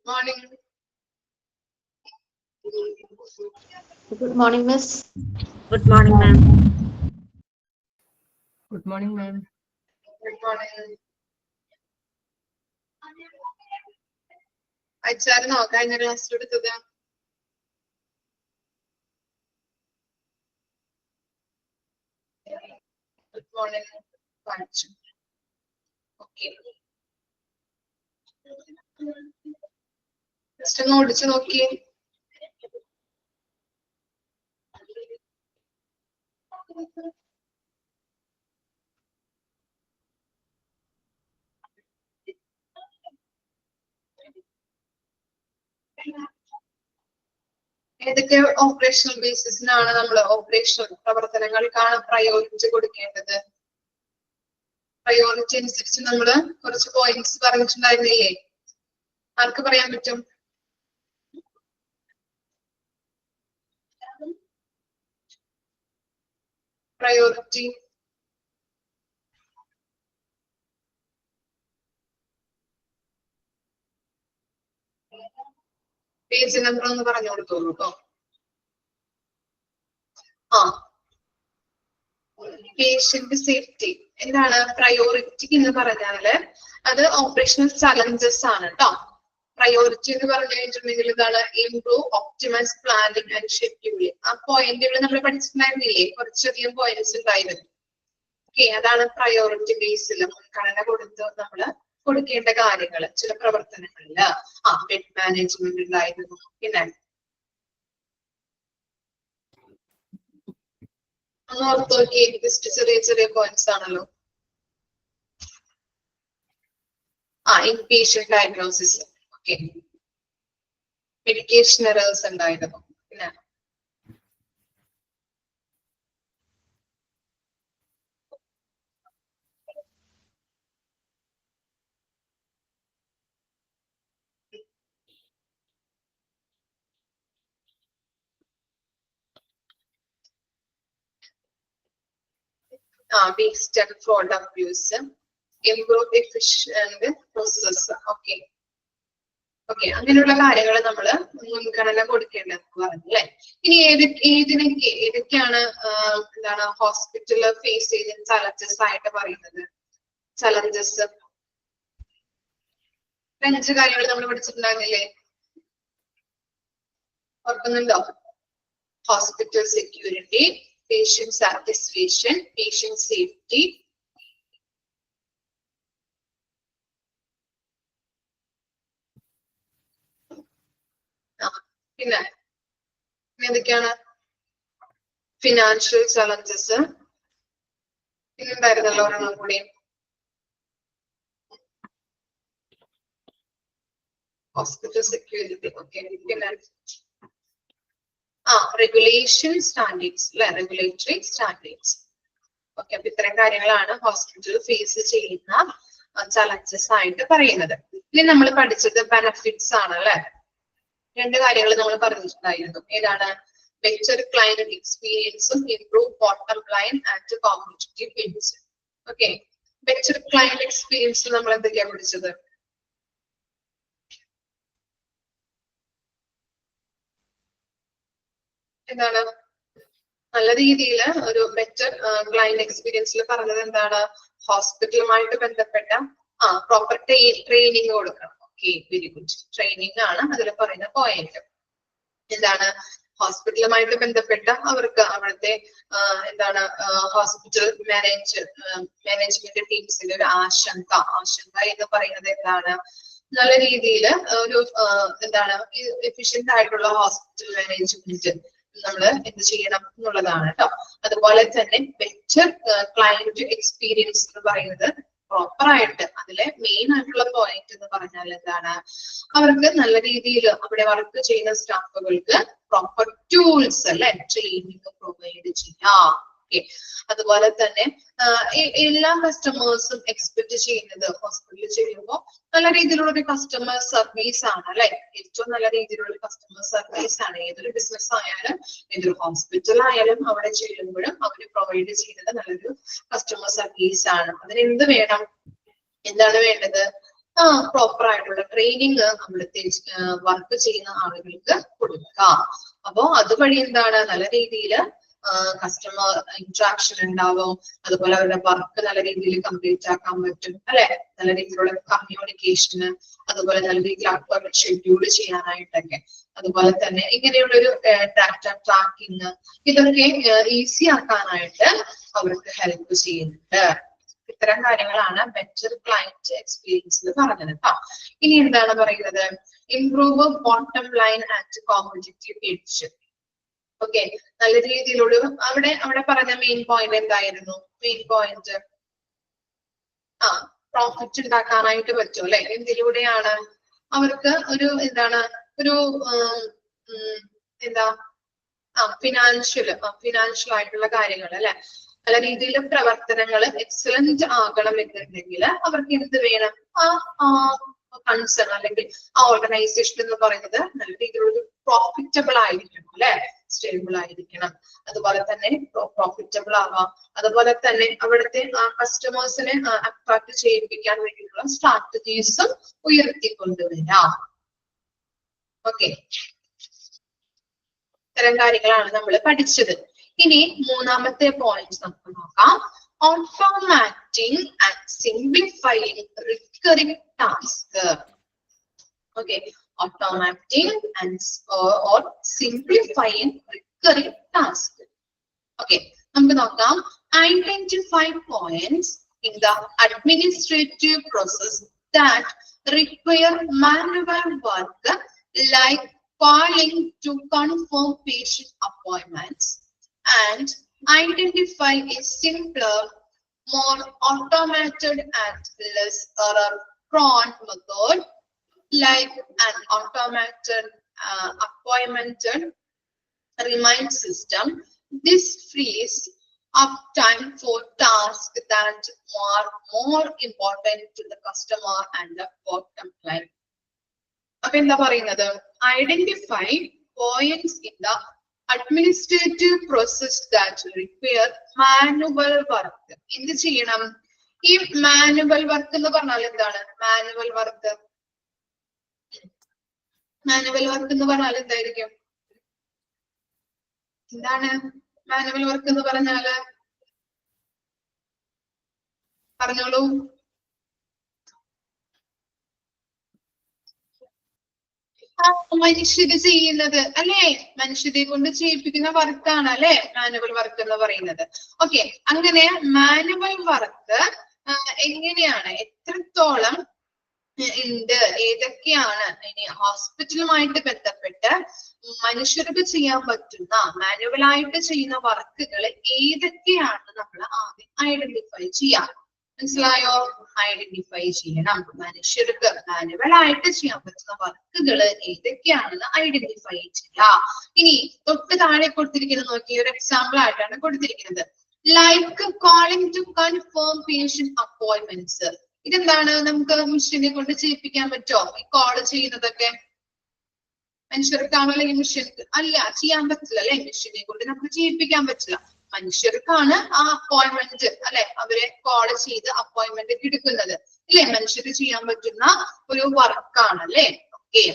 Morning. Good morning, Miss. Good morning, ma'am. Good morning, ma'am. Good morning. അയച്ചായിരുന്നോ കഴിഞ്ഞ ക്ലാസ്സിൽ എടുത്തത്? Good morning. വായിച്ചു. Okay. Just ഒന്ന് ഓടിച്ചു നോക്കിയേ. ഏതൊക്കെ ഓപ്പറേഷണൽ ബേസിസിനാണ് നമ്മൾ ഓപ്പറേഷണൽ പ്രവർത്തനങ്ങൾക്കാണ് പ്രയോറിറ്റി കൊടുക്കേണ്ടത്? പ്രയോറിറ്റി അനുസരിച്ച് നമ്മൾ കുറച്ച് പോയിന്റ്സ് പറഞ്ഞിട്ടുണ്ടായിരുന്നില്ലേ? ആർക്ക് പറയാൻ പറ്റും? പ്രയോറിറ്റി പേജ് നമ്പർ ഒന്ന് പറഞ്ഞു കൊടുത്തോളൂ കേട്ടോ. പേഷ്യന്റ് സേഫ്റ്റി എന്താണ് പ്രയോറിറ്റി എന്ന് പറഞ്ഞാല് അത് ഓപ്പറേഷണൽ ചലഞ്ചസ് ആണ് കേട്ടോ. പ്രയോറിറ്റി എന്ന് പറഞ്ഞു കഴിഞ്ഞിട്ടുണ്ടെങ്കിൽ ഇതാണ് improve optimise planning and scheduling. ആ പോയിന്റുകൾ നമ്മൾ പഠിച്ചിട്ടുണ്ടായിരുന്നില്ലേ? കുറച്ചധികം പോയിന്റ്സ് ഉണ്ടായിരുന്നു. ഓക്കെ, അതാണ് പ്രയോറിറ്റി ബേസിൽ മുൻഗണന കൊടുത്ത് നമ്മള് കൊടുക്കേണ്ട കാര്യങ്ങൾ. ചില പ്രവർത്തനങ്ങളില് ബെഡ് മാനേജ്മെന്റ് ഉണ്ടായിരുന്നു. പിന്നെ ഒന്ന് ഓർത്ത് നോക്കി, ജസ്റ്റ് ചെറിയ ചെറിയ പോയിന്റ്സ് ആണല്ലോ. Inpatient diagnosis, okay, medication errors ഉണ്ടായിരുന്നു. പിന്നെ waste and fraud abuse, improve efficient process. Okay, അങ്ങനെയുള്ള കാര്യങ്ങൾ നമ്മൾ മുൻഗണന കൊടുക്കേണ്ടത് പറഞ്ഞല്ലേ. ഇനി ഏതൊക്കെയാണ് എന്താണ് ഹോസ്പിറ്റല് ഫേസ് ചെയ്ത ചലഞ്ചസ് ആയിട്ട് പറയുന്നത്? ചലഞ്ചസ് 5 കാര്യങ്ങൾ നമ്മൾ പഠിച്ചിട്ടുണ്ടായിരുന്നില്ലേ? ഓർക്കുന്നുണ്ടോ? Hospital security, patient satisfaction, patient safety, പിന്നെ എന്തൊക്കെയാണ്? ഫിനാൻഷ്യൽ ചലഞ്ചസ് പിന്നുണ്ടായിരുന്നല്ലോ ഒരെണ്ണം കൂടി. ഹോസ്പിറ്റൽ സെക്യൂരിറ്റി, ഓക്കെ, പിന്നെ റെഗുലേഷൻ സ്റ്റാൻഡേർഡ്സ് അല്ലെ, റെഗുലേറ്ററി സ്റ്റാൻഡേർഡ്സ്. ഓക്കെ, അപ്പൊ ഇത്തരം കാര്യങ്ങളാണ് ഹോസ്പിറ്റൽ ഫേസ് ചെയ്യുന്ന ചലഞ്ചസ് ആയിട്ട് പറയുന്നത്. ഇനി നമ്മൾ പഠിച്ചത് ബെനഫിറ്റ്സ് ആണ് അല്ലെ. 2 കാര്യങ്ങൾ നമ്മൾ പറഞ്ഞിട്ടുണ്ടായിരുന്നു. ഏതാണ്? ബെറ്റർ ക്ലയന്റ് എക്സ്പീരിയൻസും improve bottom line and competitive edge. Okay, better client experience നമ്മൾ എന്തൊക്കെയാ പഠിച്ചത്? എന്താണ് നല്ല രീതിയിൽ ഒരു ബെറ്റർ ക്ലയന്റ് എക്സ്പീരിയൻസിൽ പറഞ്ഞത് എന്താണ്? ഹോസ്പിറ്റലുമായിട്ട് ബന്ധപ്പെട്ട പ്രോപ്പർ ട്രെയിനിങ് കൊടുക്കണം. Okay, very good. ട്രെയിനിങ് ആണ് അതിൽ പറയുന്ന പോയിന്റ്. എന്താണ്? ഹോസ്പിറ്റലുമായിട്ട് ബന്ധപ്പെട്ട അവർക്ക് അവിടുത്തെ എന്താണ് ഹോസ്പിറ്റൽ മാനേജ്മെന്റ് ടീംസിന്റെ ഒരു ആശങ്ക എന്ന് പറയുന്നത് എന്താണ്? നല്ല രീതിയിൽ ഒരു എന്താണ് എഫിഷ്യന്റ് ആയിട്ടുള്ള ഹോസ്പിറ്റൽ മാനേജ്മെന്റ് നമ്മൾ എന്ത് ചെയ്യണം എന്നുള്ളതാണ് കേട്ടോ. അതുപോലെ തന്നെ ബെറ്റർ ക്ലയന്റ് എക്സ്പീരിയൻസ് എന്ന് പറയുന്നത് പ്രോപ്പർ ആയിട്ട് അതിലെ മെയിൻ ആയിട്ടുള്ള പോയിന്റ് എന്ന് പറഞ്ഞാൽ എന്താണ്? അവർക്ക് നല്ല രീതിയിൽ അവിടെ വർക്ക് ചെയ്യുന്ന സ്റ്റാഫുകൾക്ക് പ്രോപ്പർ ടൂൾസ് അല്ലെ, ട്രെയിനിങ് പ്രൊവൈഡ് ചെയ്യാം. ഓക്കെ, അതുപോലെ തന്നെ എല്ലാ കസ്റ്റമേഴ്സും എക്സ്പെക്ട് ചെയ്യുന്നത് ഹോസ്പിറ്റലിൽ ചെയ്യുമ്പോൾ നല്ല രീതിയിലുള്ള ഒരു കസ്റ്റമർ സർവീസ് ആണ് അല്ലെ. ഏറ്റവും നല്ല രീതിയിലുള്ള കസ്റ്റമർ സർവീസ് ആണ് ഏതൊരു ബിസിനസ് ആയാലും ഏതൊരു ഹോസ്പിറ്റൽ ആയാലും അവിടെ ചെല്ലുമ്പോഴും അവർ പ്രൊവൈഡ് ചെയ്യുന്നത് നല്ലൊരു കസ്റ്റമർ സർവീസ് ആണ്. അതിന് എന്ത് വേണം? എന്താണ് വേണ്ടത്? പ്രോപ്പർ ആയിട്ടുള്ള ട്രെയിനിങ് അവിടുത്തെ വർക്ക് ചെയ്യുന്ന ആളുകൾക്ക് കൊടുക്കുക. അപ്പോ അതുവഴി എന്താണ് നല്ല രീതിയിൽ കസ്റ്റമർ ഇന്ററാക്ഷൻ ഉണ്ടാവും, അതുപോലെ അവരുടെ വർക്ക് നല്ല രീതിയിൽ കംപ്ലീറ്റ് ആക്കാൻ പറ്റും അല്ലെ, നല്ല രീതിയിലുള്ള കമ്മ്യൂണിക്കേഷന്, അതുപോലെ നല്ല രീതിയിൽ അവർക്ക് ഷെഡ്യൂൾ ചെയ്യാനായിട്ടൊക്കെ, അതുപോലെ തന്നെ ഇങ്ങനെയുള്ളൊരു ഡാറ്റ ട്രാക്കിങ് ഇതൊക്കെ ഈസി ആക്കാനായിട്ട് അവർക്ക് ഹെൽപ്പ് ചെയ്യുന്നുണ്ട്. ഇത്തരം കാര്യങ്ങളാണ് ബെറ്റർ ക്ലയന്റ് എക്സ്പീരിയൻസിൽ പറഞ്ഞത് കേട്ടോ. ഇനി എന്താണ് പറയുന്നത്, improve bottom line and competitive edge. Okay, നല്ല രീതിയിലൊരു അവിടെ പറഞ്ഞ മെയിൻ പോയിന്റ് എന്തായിരുന്നു? മെയിൻ പോയിന്റ് പ്രോഫിറ്റ് ഉണ്ടാക്കാനായിട്ട് പറ്റും അല്ലെ. എന്തിലൂടെയാണ്? അവർക്ക് ഒരു എന്താണ് ഒരു എന്താ ഫിനാൻഷ്യൽ ആയിട്ടുള്ള കാര്യങ്ങൾ അല്ലെ, പല രീതിയിലെ പ്രവർത്തനങ്ങൾ എക്സലന്റ് ആകണം എന്നുണ്ടെങ്കിൽ അവർക്ക് എന്ത് വേണം? കൺസേൺ അല്ലെങ്കിൽ ഓർഗനൈസേഷൻ എന്ന് പറയുന്നത് നല്ല രീതിയിലുള്ള പ്രോഫിറ്റബിൾ ആയിരിക്കണം അല്ലെ, സ്റ്റേബിൾ ആയിരിക്കണം, അതുപോലെ തന്നെ പ്രോഫിറ്റബിൾ ആവാം, അതുപോലെ തന്നെ അവിടുത്തെ കസ്റ്റമേഴ്സിനെ അട്രാക്ട് ചെയ്യിപ്പിക്കാൻ വേണ്ടിയിട്ടുള്ള സ്ട്രാറ്റജീസും ഉയർത്തിക്കൊണ്ടുവരാം. ഓക്കെ, ഇത്തരം കാര്യങ്ങളാണ് നമ്മൾ പഠിച്ചത്. ഇനി മൂന്നാമത്തെ പോയിന്റ് നമുക്ക് നോക്കാം, automating and simplifying recurring task. Okay, automating and or simplifying recurring task. Okay, നമുക്ക് നോക്കാം, identify points in the administrative process that require manual work like calling to confirm patient appointments, and identify a simpler, more automated and less error-prone method like an automated appointment remind system. This frees up time for tasks that are more important to the customer and the bottom line. അപ്പൊ എന്താ പറയുന്നത്, identify points in the administrative process that require manual work. എന്ത് ചെയ്യണം? ഈ manual work എന്ന് പറഞ്ഞാൽ എന്താണ്? Manual work എന്ന് പറഞ്ഞാൽ എന്തായിരിക്കും? എന്താണ് മാനുവൽ വർക്ക് എന്ന് പറഞ്ഞാല്? പറഞ്ഞോളൂ. മനുഷ്യര് ചെയ്യുന്നത് അല്ലെ, മനുഷ്യരെ കൊണ്ട് ചെയ്യിപ്പിക്കുന്ന വർക്കാണ് അല്ലെ മാനുവൽ വർക്ക് എന്ന് പറയുന്നത്. ഓക്കെ, അങ്ങനെ മാനുവൽ വർക്ക് എങ്ങനെയാണ്, എത്രത്തോളം ഉണ്ട്, ഏതൊക്കെയാണ് ഇനി ഹോസ്പിറ്റലുമായിട്ട് ബന്ധപ്പെട്ട് മനുഷ്യർക്ക് ചെയ്യാൻ പറ്റുന്ന മാനുവലായിട്ട് ചെയ്യുന്ന വർക്കുകൾ ഏതൊക്കെയാണെന്ന് നമ്മൾ ആദ്യം ഐഡന്റിഫൈ ചെയ്യാം. മനസ്സിലായോ? ഐഡന്റിഫൈ ചെയ്യണം. മനുഷ്യർക്ക് മാനുവലായിട്ട് ചെയ്യാൻ പറ്റുന്ന വർക്കുകൾ ഏതൊക്കെയാണെന്ന് ഐഡന്റിഫൈ ചെയ്യാം. ഇനി തൊട്ട് താഴെ കൊടുത്തിരിക്കുന്നത് നോക്കി, ഒരു എക്സാമ്പിൾ ആയിട്ടാണ് കൊടുത്തിരിക്കുന്നത്, like calling to confirm patient appointments. ഇതെന്താണ്? നമുക്ക് മെഷീനെ കൊണ്ട് ചെയ്യിപ്പിക്കാൻ പറ്റുമോ ഈ കോള് ചെയ്യുന്നതൊക്കെ? മനുഷ്യർക്കാണോ അല്ലെങ്കിൽ മെഷീർക്ക്? അല്ല, ചെയ്യാൻ പറ്റില്ല അല്ലെ, മെഷീനെ കൊണ്ട് നമുക്ക് ചെയ്യിപ്പിക്കാൻ പറ്റില്ല. മനുഷ്യർക്കാണ് ആ അപ്പോയിന്റ്മെന്റ് അല്ലെ, അവരെ കോൾ ചെയ്ത് അപ്പോയിന്റ്മെന്റ് എടുക്കുന്നത് അല്ലെ, മനുഷ്യർക്ക് ചെയ്യാൻ പറ്റുന്ന ഒരു വർക്കാണ് അല്ലെ. ഓക്കെ,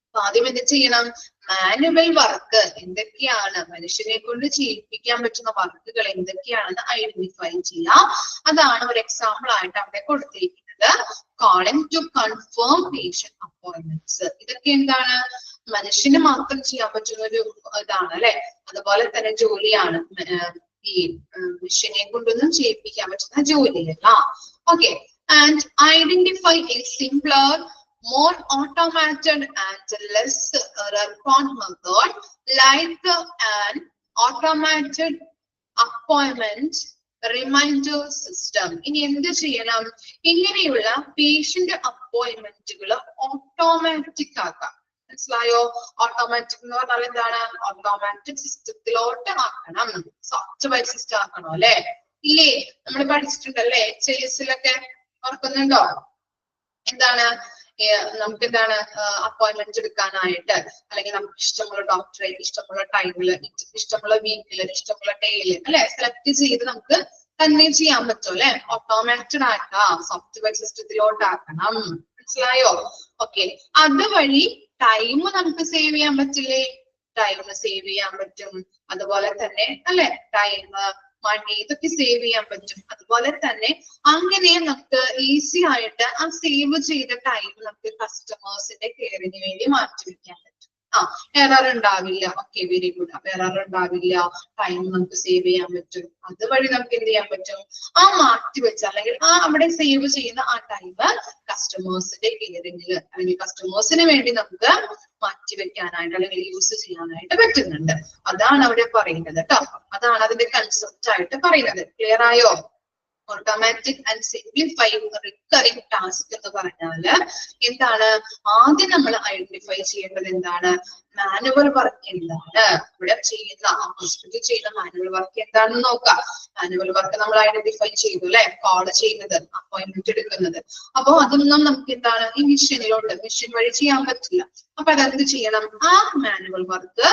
അപ്പൊ ആദ്യം എന്ത് ചെയ്യണം? മാനുവൽ വർക്ക് എന്തൊക്കെയാണ്, മനുഷ്യനെ കൊണ്ട് ചെയ്യിപ്പിക്കാൻ പറ്റുന്ന വർക്കുകൾ എന്തൊക്കെയാണെന്ന് ഐഡന്റിഫൈ ചെയ്യാം. അതാണ് ഒരു എക്സാമ്പിൾ ആയിട്ട് അവിടെ കൊടുത്തിരിക്കുന്നത്, calling to confirm patient appointments. ഇതൊക്കെ എന്താണ്? മനുഷ്യന് മാത്രം ചെയ്യാൻ പറ്റുന്ന ഒരു ഇതാണ് അല്ലെ, അതുപോലെ തന്നെ ജോലിയാണ്, ഈ മെഷീനെ കൊണ്ടൊന്നും ചെയ്യിപ്പിക്കാൻ പറ്റുന്ന ജോലിയല്ല. Okay, and identify a simpler, more automated and less error-prone method like an automated appointment reminder system. ഇനി എന്ത് ചെയ്യണം? ഇങ്ങനെയുള്ള പേഷ്യന്റ് അപ്പോയിന്റ്മെന്റുകൾ ഓട്ടോമാറ്റിക് ആക്കാം. മനസ്സിലായോ? ഓട്ടോമാറ്റിക് എന്ന് പറഞ്ഞാൽ എന്താണ്? ഓട്ടോമാറ്റിക് സിസ്റ്റത്തിലോട്ട് ആക്കണം, സോഫ്റ്റ്വെയർ സിസ്റ്റം ആക്കണോ അല്ലെ? ഇല്ലേ, നമ്മൾ പഠിച്ചിട്ടുണ്ടല്ലേ HIS-ലൊക്കെ, ഓർക്കുന്നുണ്ടോ? എന്താണ് നമുക്ക് എന്താണ് അപ്പോയിന്റ്മെന്റ് എടുക്കാനായിട്ട്, അല്ലെങ്കിൽ നമുക്ക് ഇഷ്ടമുള്ള ഡോക്ടറെ ഇഷ്ടമുള്ള ടൈമില്, ഇഷ്ടമുള്ള വീക്കില്, ഇഷ്ടമുള്ള ഡേയില് അല്ലെ സെലക്ട് ചെയ്ത് നമുക്ക് തന്നെ ചെയ്യാൻ പറ്റും അല്ലെ, ഓട്ടോമാറ്റഡ് ആക്കാം, സോഫ്റ്റ്വെയർ സിസ്റ്റത്തിലോട്ടാക്കണം. മനസ്സിലായോ? ഓക്കെ, അതുവഴി ടൈം നമുക്ക് സേവ് ചെയ്യാൻ പറ്റില്ലേ? ടൈം സേവ് ചെയ്യാൻ പറ്റും. അതുപോലെ തന്നെ അല്ലെ, ടൈം, മണി, ഇതൊക്കെ സേവ് ചെയ്യാൻ പറ്റും. അതുപോലെ തന്നെ അങ്ങനെ നമുക്ക് ഈസി ആയിട്ട് ആ സേവ് ചെയ്ത ടൈം നമുക്ക് കസ്റ്റമേഴ്സിന്റെ കെയറിന് വേണ്ടി മാറ്റിവെക്കാൻ പറ്റും. എറർ ഉണ്ടാവില്ല. Okay, very good. അപ്പൊ എറർ ഉണ്ടാവില്ല, ടൈം നമുക്ക് സേവ് ചെയ്യാൻ പറ്റും. അതുവഴി നമുക്ക് എന്ത് ചെയ്യാൻ പറ്റും? ആ മാറ്റിവെച്ച അല്ലെങ്കിൽ ആ അവിടെ സേവ് ചെയ്യുന്ന ആ ടൈം കസ്റ്റമേഴ്സിന്റെ കെയറിങ്ങിൽ അല്ലെങ്കിൽ കസ്റ്റമേഴ്സിന് വേണ്ടി നമുക്ക് മാറ്റിവെക്കാനായിട്ട് അല്ലെങ്കിൽ യൂസ് ചെയ്യാനായിട്ട് പറ്റുന്നുണ്ട്. അതാണ് അവിടെ പറയുന്നത് കേട്ടോ. അതാണ് അതിന്റെ കൺസെപ്റ്റ് ആയിട്ട് പറയുന്നത്. ക്ലിയർ ആയോ? Automatic and simplifying recurring task എന്ന് പറഞ്ഞാല് എന്താണ്? ആദ്യം നമ്മൾ ഐഡന്റിഫൈ ചെയ്യേണ്ടത് എന്താണ്? മാനുവൽ വർക്ക് എന്താണ് ഇവിടെ ചെയ്യുന്ന, ഹോസ്പിറ്റലിൽ ചെയ്യുന്ന മാനുവൽ വർക്ക് എന്താണെന്ന് നോക്കാം. മാനുവൽ വർക്ക് നമ്മൾ ഐഡന്റിഫൈ ചെയ്തു അല്ലെ, കോൾ ചെയ്യുന്നത്, അപ്പോയിന്റ്മെന്റ് എടുക്കുന്നത്. അപ്പൊ അതൊന്നും നമുക്ക് എന്താണ് ഈ മെഷീൻ വഴി ചെയ്യാൻ പറ്റില്ല. അപ്പൊ അതെന്ത് ചെയ്യണം? ആ മാനുവൽ വർക്ക്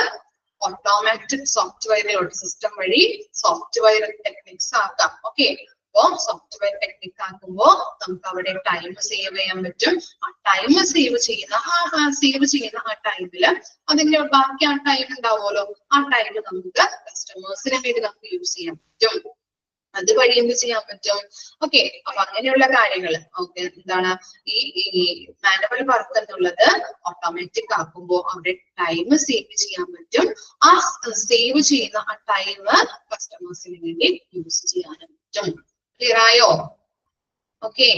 ഓട്ടോമാറ്റിക് സോഫ്റ്റ്വെയറിലോട്ട്, സിസ്റ്റം വഴി സോഫ്റ്റ്വെയർ ടെക്നിക്സ് ആക്കാം. ഓക്കെ, അപ്പോ സോഫ്റ്റ്വെയർ ടെക്നിക് ആക്കുമ്പോ നമുക്ക് അവിടെ ടൈം സേവ് ചെയ്യാൻ പറ്റും. ആ ടൈം സേവ് ചെയ്യുന്ന ആ ടൈമില് അതിന്റെ ബാക്കി ആ ടൈം ഉണ്ടാവുമല്ലോ, ആ ടൈം നമുക്ക് കസ്റ്റമേഴ്സിന് വേണ്ടി നമുക്ക് യൂസ് ചെയ്യാൻ പറ്റും. അതുവഴി എന്ത് ചെയ്യാൻ പറ്റും? ഓക്കെ, അപ്പൊ അങ്ങനെയുള്ള കാര്യങ്ങൾ ഓക്കെ എന്താണ് ഈ മാനുവൽ വർക്ക് എന്നുള്ളത് ഓട്ടോമാറ്റിക് ആക്കുമ്പോൾ അവിടെ ടൈം സേവ് ചെയ്യാൻ പറ്റും. ആ സേവ് ചെയ്യുന്ന ആ ടൈം കസ്റ്റമേഴ്സിന് വേണ്ടി യൂസ് ചെയ്യാനും പറ്റും. ക്ലിയർ ആയോ? ഓക്കെ,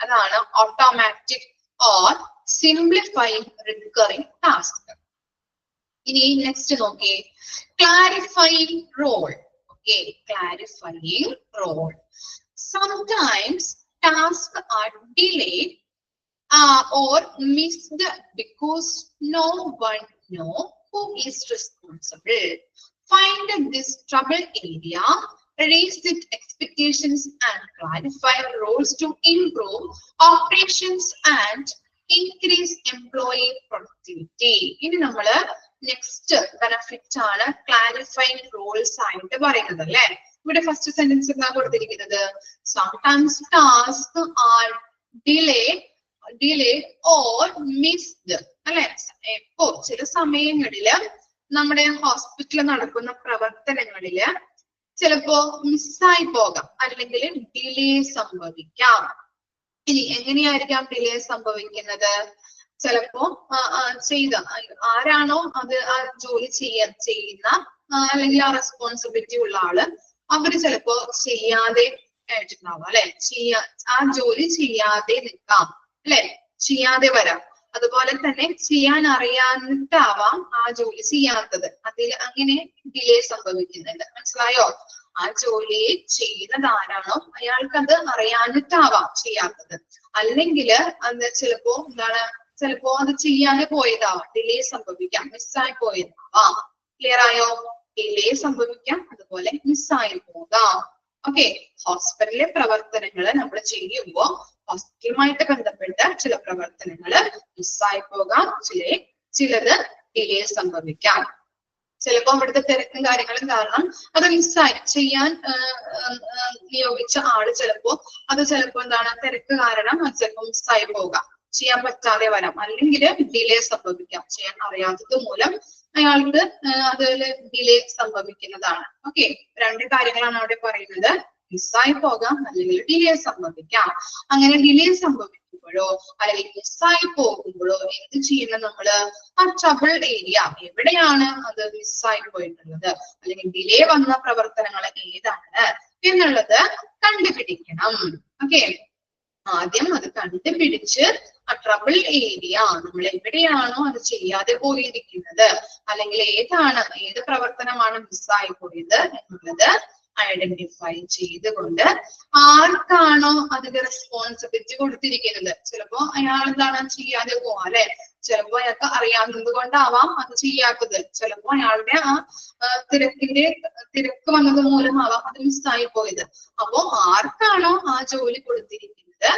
അതാണ് automatic or simplifying recurring task. ഇനി നെക്സ്റ്റ് നോക്കിയേ, clarifying role. Okay, clarifying role. Sometimes tasks are delayed or missed because no one knows who is responsible. Find this trouble area, raise the expectations and clarify roles to improve operations and increase employee productivity. ഇനി നമ്മള് next benefit ആണ് clarifying Rolls ആയിട്ട് പറയുന്നത് അല്ലെ. ഇവിടെ first sentence എന്താ കൊടുത്തിരിക്കുന്നത്? Sometimes task R delayed or missed അല്ലെ. ഇപ്പോ ചില സമയങ്ങളില് നമ്മുടെ ഹോസ്പിറ്റലിൽ നടക്കുന്ന പ്രവർത്തനങ്ങളില് ചിലപ്പോ മിസ്സായി പോകാം അല്ലെങ്കിൽ ഡിലേ സംഭവിക്കാം. ഇനി എങ്ങനെയായിരിക്കാം ഡിലേ സംഭവിക്കുന്നത്? ചിലപ്പോ ആരാണോ അത് ആ ജോലി ചെയ്യുന്ന അല്ലെങ്കിൽ ആ റെസ്പോൺസിബിലിറ്റി ഉള്ള ആള് അവര് ചിലപ്പോ ചെയ്യാതെ ആയിട്ടുണ്ടാവും അല്ലെ. ആ ജോലി ചെയ്യാതെ നിൽക്കാം അല്ലെ, ചെയ്യാതെ വരാം. അതുപോലെ തന്നെ ചെയ്യാൻ അറിയാനിട്ടാവാം ആ ജോലി ചെയ്യാത്തത്. അതിൽ അങ്ങനെ ഡിലേ സംഭവിക്കുന്നുണ്ട്. മനസ്സിലായോ? ആ ജോലി ചെയ്യുന്നത് ആരാണോ അയാൾക്ക് അത് അറിയാനിട്ടാവാം ചെയ്യാത്തത്. അല്ലെങ്കിൽ അത് ചിലപ്പോ ചിലപ്പോ അത് ചെയ്യാതെ പോയതാവാം, ഡിലേ സംഭവിക്കാം, മിസ്സായി പോയതാവാം. ക്ലിയർ ആയോ? ഡിലേ സംഭവിക്കാം, അതുപോലെ മിസ്സായി പോകാം. ഓക്കെ, ഹോസ്പിറ്റലിലെ പ്രവർത്തനങ്ങൾ നമ്മൾ ചെയ്യുമ്പോൾ ഹോസ്പിറ്റലുമായിട്ട് ബന്ധപ്പെട്ട ചില പ്രവർത്തനങ്ങൾ മിസ്സായി പോകാം, ചിലത് ഡിലേ സംഭവിക്കാം. ചിലപ്പോ അവിടുത്തെ തിരക്കും കാര്യങ്ങളും കാരണം അത് മിസ്സായി ചെയ്യാൻ നിയോഗിച്ച ആള് ചിലപ്പോ എന്താണ് തിരക്ക് കാരണം ചിലപ്പോ മിസ്സായി പോകാം, ചെയ്യാൻ പറ്റാതെ വരാം. അല്ലെങ്കിൽ ഡിലേ സംഭവിക്കാം, ചെയ്യാൻ അറിയാത്തത് മൂലം അയാൾക്ക് അതിൽ ഡിലേ സംഭവിക്കുന്നതാണ്. ഓക്കെ, രണ്ട് കാര്യങ്ങളാണ് അവിടെ പറയുന്നത്. മിസ്സായി പോകാം അല്ലെങ്കിൽ ഡിലേ സംഭവിക്കാം. അങ്ങനെ ഡിലേ സംഭവിക്കുമ്പോഴോ അല്ലെങ്കിൽ മിസ്സായി പോകുമ്പോഴോ എന്ത് ചെയ്യണം? നമ്മള് ആ ട്രബിൾ ഏരിയ എവിടെയാണ് അത് മിസ്സായി പോയിട്ടുള്ളത് അല്ലെങ്കിൽ ഡിലേ വന്ന പ്രവർത്തനങ്ങൾ ഏതാണ് എന്നുള്ളത് കണ്ടുപിടിക്കണം. ഓക്കെ, ആദ്യം അത് കണ്ടുപിടിച്ച് ആ ട്രബിൾ ഏരിയ നമ്മൾ എവിടെയാണോ അത് ചെയ്യാതെ പോയിരിക്കുന്നത് അല്ലെങ്കിൽ ഏത് പ്രവർത്തനമാണ് മിസ്സായി പോയത് എന്നുള്ളത് ഐഡന്റിഫൈ ചെയ്തുകൊണ്ട് ആർക്കാണോ അതിന്റെ റെസ്പോൺസിബിലിറ്റി കൊടുത്തിരിക്കുന്നത്, ചിലപ്പോ അയാൾ എന്താണ് ചെയ്യാതെ പോവാം അല്ലെ. ചിലപ്പോ അയാൾക്ക് അറിയാവുന്നത് കൊണ്ടാവാം അത് ചെയ്യാത്തത്. ചിലപ്പോ അയാളുടെ ആ തിരക്ക് വന്നത് മൂലമാവാം അത് മിസ്സായി പോയത്. അപ്പോ ആർക്കാണോ ആ ജോലി കൊടുത്തിരിക്കുന്നത്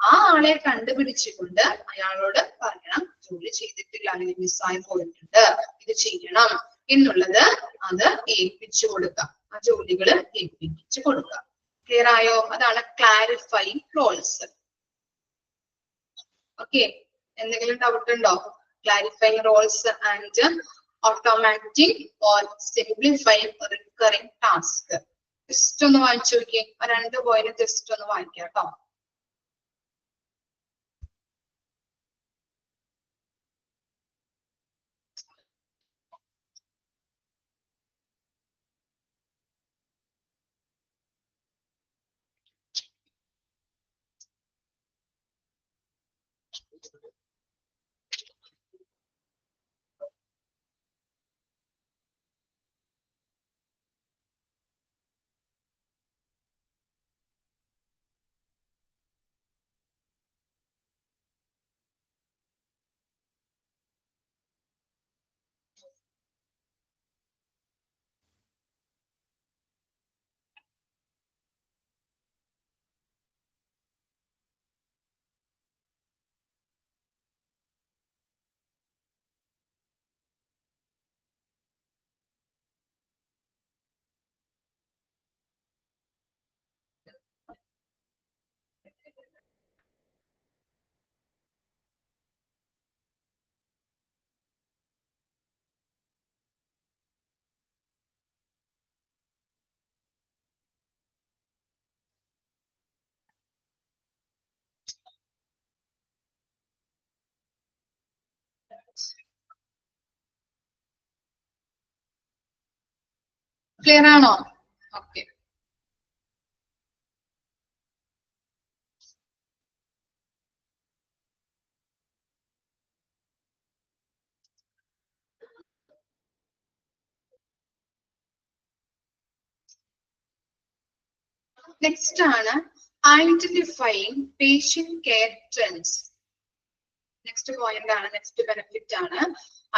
ആ ആളെ കണ്ടുപിടിച്ചുകൊണ്ട് അയാളോട് പറയണം ജോലി ചെയ്തിട്ടില്ല അല്ലെങ്കിൽ മിസ്സായി പോയിട്ടുണ്ട്, ഇത് ചെയ്യണം എന്നുള്ളത് അത് ഏൽപ്പിച്ചു കൊടുക്കാം. ആ ജോലികള് ഏൽപ്പിച്ചു കൊടുക്കാം. ക്ലിയർ ആയോ? അതാണ് ക്ലാരിഫൈങ് റോൾസ്. ഓക്കെ, എന്തെങ്കിലും ഡൗട്ട് ഉണ്ടോ? Clarifying roles and automatic or simplifying recurring task. Just ഒന്ന് വായിച്ചു നോക്കിയേ, രണ്ട് പോയിന്റ് ജസ്റ്റ് ഒന്ന് വായിക്കാം കേട്ടോ. ക്ലിയർ ആണോ? ഓക്കെ. നെക്സ്റ്റ് ആണ് identifying patient care trends. Next point ആണ്, നെക്സ്റ്റ് ബെനിഫിറ്റ് ആണ്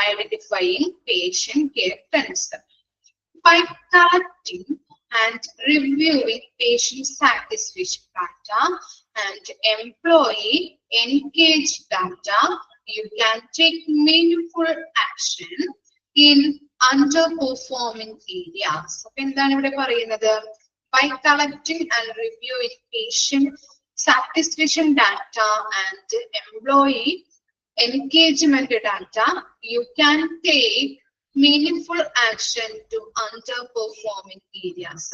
identifying patient care trends. By collecting and reviewing patient satisfaction data and employee engaged data, you can take meaningful action in underperforming areas. അപ്പൊ എന്താണ് ഇവിടെ പറയുന്നത്? By collecting and reviewing patient satisfaction data and employee engagement data, you can take meaningful action to underperforming areas.